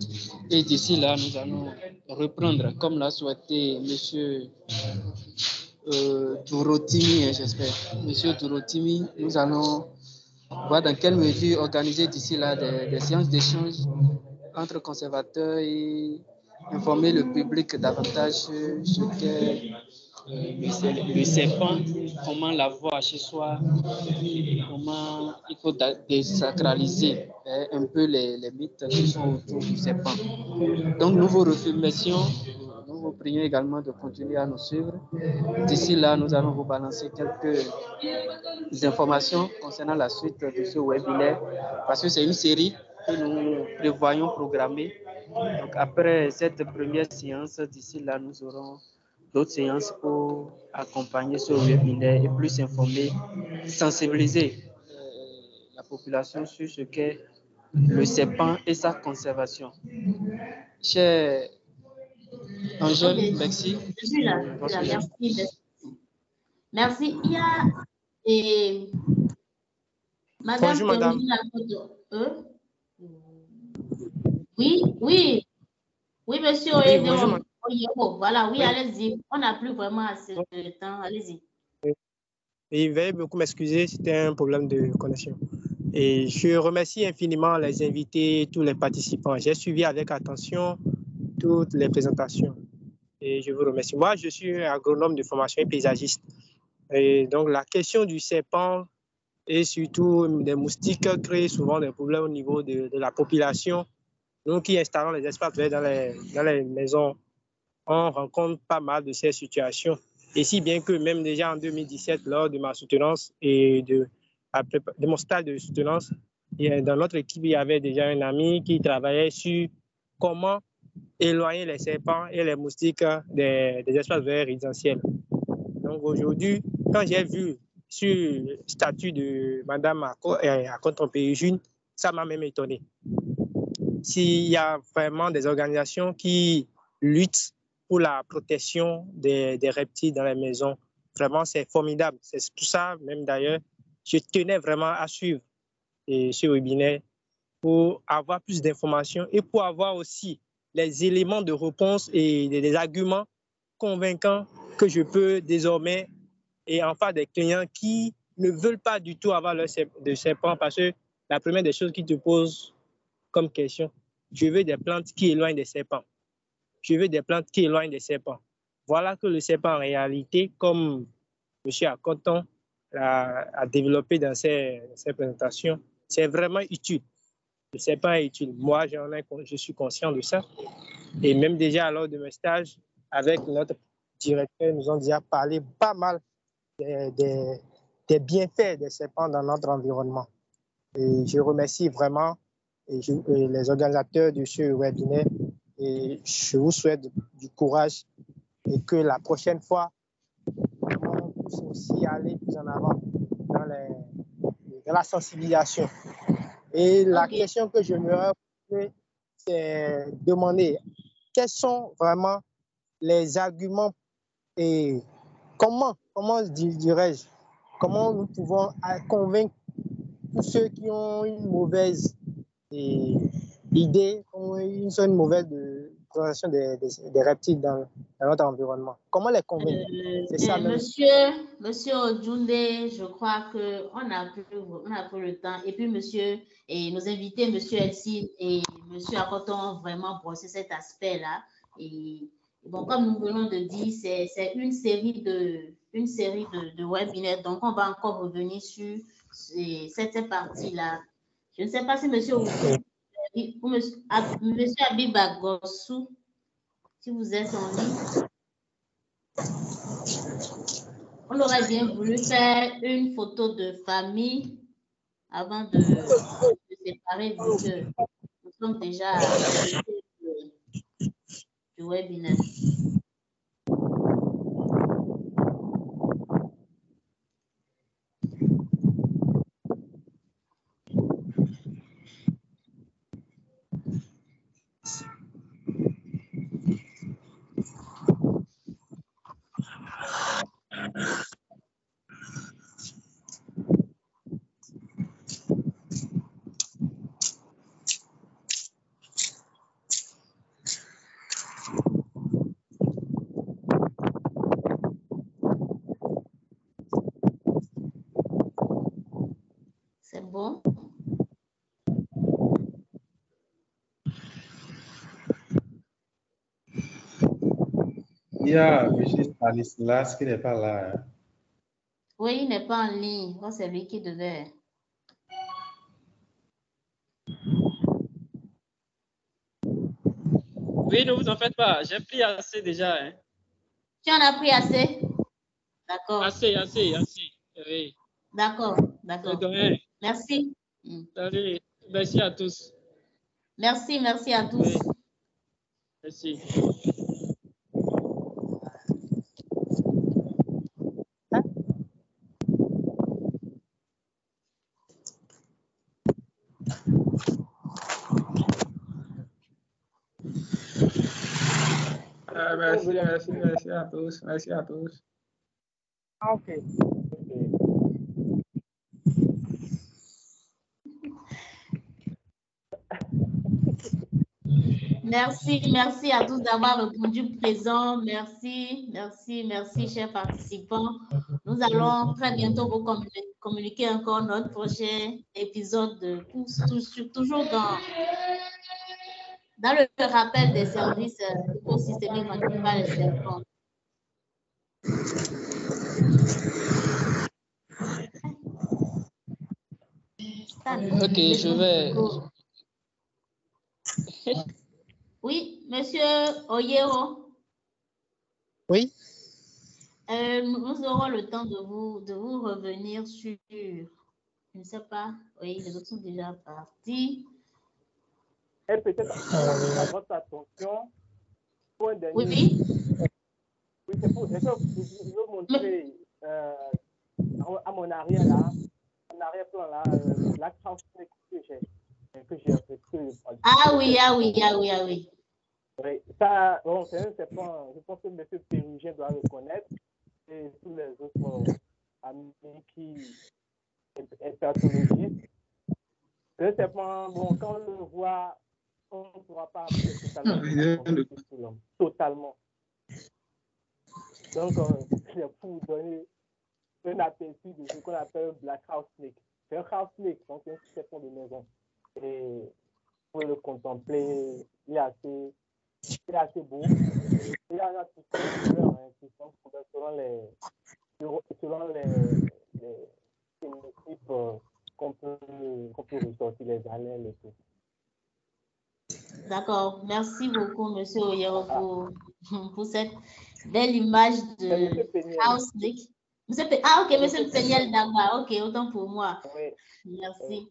Et d'ici là, nous allons reprendre, comme l'a souhaité M. Tourotimi, j'espère. Monsieur Tourotimi, nous allons voir dans quelle mesure organiser d'ici là des séances d'échange entre conservateurs et informer le public davantage sur ce qu'est le serpent, comment l'avoir chez soi, comment il faut désacraliser un peu les mythes qui sont autour du serpent. Donc nous vous remercions, nous vous prions également de continuer à nous suivre. D'ici là, nous allons vous balancer quelques informations concernant la suite de ce webinaire, parce que c'est une série que nous prévoyons programmer. Donc après cette première séance, d'ici là, nous aurons d'autres séances pour accompagner ce webinaire et plus informer, sensibiliser la population sur ce qu'est le serpent et sa conservation. Cher Angèle, okay. Merci. Je suis là. Merci. Merci. Il y a Madame. Bonjour, madame. Oui, monsieur. Oui, bonjour, voilà, oui, allez-y. On n'a plus vraiment assez de temps. Allez-y. Et veuillez beaucoup m'excuser, c'était un problème de connexion. Et je remercie infiniment les invités, tous les participants. J'ai suivi avec attention toutes les présentations. Et je vous remercie. Moi, je suis agronome de formation et paysagiste. Et donc, la question du serpent et surtout des moustiques crée souvent des problèmes au niveau de la population. Nous qui installons les espaces verts dans les maisons, on rencontre pas mal de ces situations. Et si bien que même déjà en 2017, lors de ma soutenance et de mon stage de soutenance, dans notre équipe, il y avait déjà un ami qui travaillait sur comment éloigner les serpents et les moustiques des espaces verts résidentiels. Donc aujourd'hui, quand j'ai vu sur le statut de Madame à Contre-Périgune, ça m'a même étonné. S'il y a vraiment des organisations qui luttent pour la protection des reptiles dans les maisons, vraiment c'est formidable. C'est tout ça, même d'ailleurs, je tenais vraiment à suivre ce webinaire pour avoir plus d'informations et pour avoir aussi les éléments de réponse et des arguments convaincants que je peux désormais et en face des clients qui ne veulent pas du tout avoir de serpent, parce que la première des choses qu'ils te posent comme question, je veux des plantes qui éloignent des serpents. Je veux des plantes qui éloignent des serpents. Voilà que le serpent en réalité, comme M. Akoton a développé dans ses présentations, c'est vraiment utile. Le serpent est utile. Moi, je suis conscient de ça. Et même déjà lors de mes stages, avec notre directeur, nous avons déjà parlé pas mal des bienfaits des serpents dans notre environnement. Et je remercie vraiment les organisateurs de ce webinaire et je vous souhaite du courage et que la prochaine fois, on puisse aussi aller plus en avant dans la sensibilisation. Et la question que je me poser, c'est demander quels sont vraiment les arguments et comment dirais-je, comment nous pouvons convaincre tous ceux qui ont une mauvaise idée, une mauvaise présentation des reptiles dans notre environnement. Comment les convaincre? C'est ça même. Monsieur Odjounde, je crois qu'on n'a plus le temps. Et puis, nos invités, monsieur Elsie et monsieur Akoton, ont vraiment brossé cet aspect-là. Et bon, comme nous venons de dire, c'est une série de webinaires. Donc, on va encore revenir sur cette partie-là. Je ne sais pas si monsieur Abiba Gossou, si vous êtes en ligne. On aurait bien voulu faire une photo de famille avant de séparer, vu que nous sommes déjà à du webinaire. Il y a M. Stanislas qui n'est pas là. Hein. Oui, il n'est pas en ligne. Bon, c'est lui qui devait. Oui, ne vous en faites pas. J'ai pris assez déjà. Hein. Tu en as pris assez? D'accord. Assez. Oui. D'accord. Merci. Allez, merci à tous. Merci à tous. Oui. Merci. Merci à tous. Merci à tous. Ok. Merci à tous d'avoir répondu présent. Merci, chers participants. Nous allons très bientôt vous communiquer encore notre prochain épisode toujours dans le rappel des services écosystémiques rendus par les serpents. Ok, je vais. Oui, monsieur Oyero. Oui. Nous aurons le temps de vous revenir sur, je ne sais pas, oui, les autres sont déjà partis. Et peut-être à votre attention, point dernier. Oui. Oui, c'est pour. Je veux montrer à mon arrière là, mon arrière-plan là, la craft que j'ai appris. Ah oui. Oui, ça, bon, c'est pas, je pense que M. Pérugin doit le connaître et tous les autres amis qui est pathologistes. Le serpent, bon, quand on le voit, on ne pourra pas appeler totalement. Totalement. Donc, c'est pour vous donner un aperçu de ce qu'on appelle un black house snake. C'est un house snake, donc c'est un serpent de maison. Et pour le contempler, il est assez beau. Il y en a toutes les couleurs qui sont selon les phénotypes qu'on peut ressortir, les allèles et tout. D'accord. Merci beaucoup, M. Oyero, pour cette belle image de house snake. Ok, M. Peniel Dagba. Ok, autant pour moi. Oui. Merci.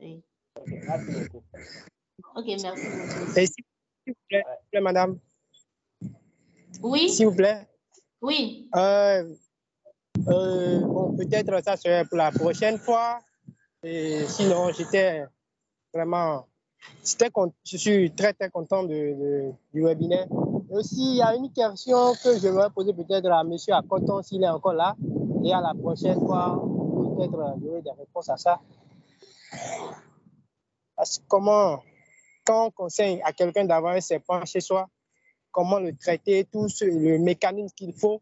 Oui. Okay, merci beaucoup. Ok, merci beaucoup. Et s'il vous plaît, madame. Oui. S'il vous plaît. Oui. Bon, peut-être ça serait pour la prochaine fois. Et sinon, je suis très content du webinaire. Et aussi, il y a une question que je vais poser peut-être à M. Akoton s'il est encore là. Et à la prochaine fois, peut-être j'aurai des réponses à ça. Parce que quand on conseille à quelqu'un d'avoir un serpent chez soi, comment le traiter, le mécanisme qu'il faut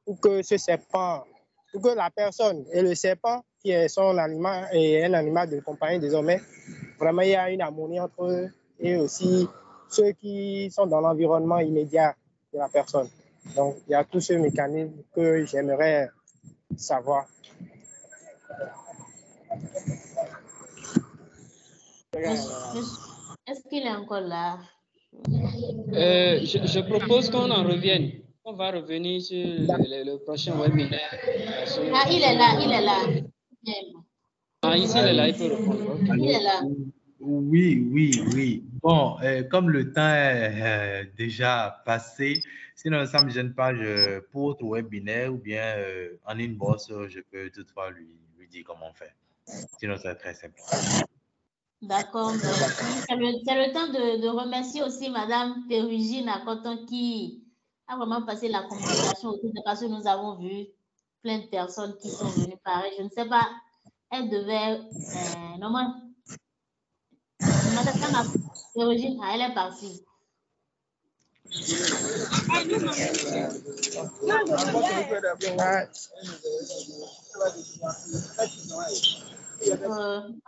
pour que ce serpent, pour que la personne et le serpent, qui est son animal et un animal de compagnie désormais, vraiment il y a une harmonie entre eux et aussi ceux qui sont dans l'environnement immédiat de la personne. Donc il y a tout ce mécanisme que j'aimerais savoir. Est-ce qu'il est encore là? Je propose qu'on en revienne. On va revenir sur le prochain webinaire. Ah, il est là. Ah, ici, il est là, il peut répondre. Okay. Il est là. Oui. Bon, comme le temps est déjà passé, sinon ça ne me gêne pas, pour autre webinaire ou bien en inbox, je peux toutefois lui dire comment on fait. Sinon, c'est très simple. D'accord, merci. C'est le temps de remercier aussi Madame Pérugine Akoton qui a vraiment passé la communication autour de parce que nous avons vu plein de personnes qui sont venues parler. Je ne sais pas, elle devait normalement. Madame Pérugine, elle est partie.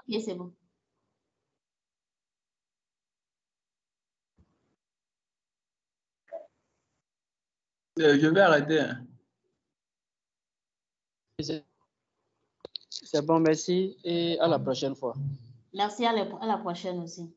Ok, c'est bon. Je vais arrêter. Hein. C'est bon, merci et à la prochaine fois. Merci, à la prochaine aussi.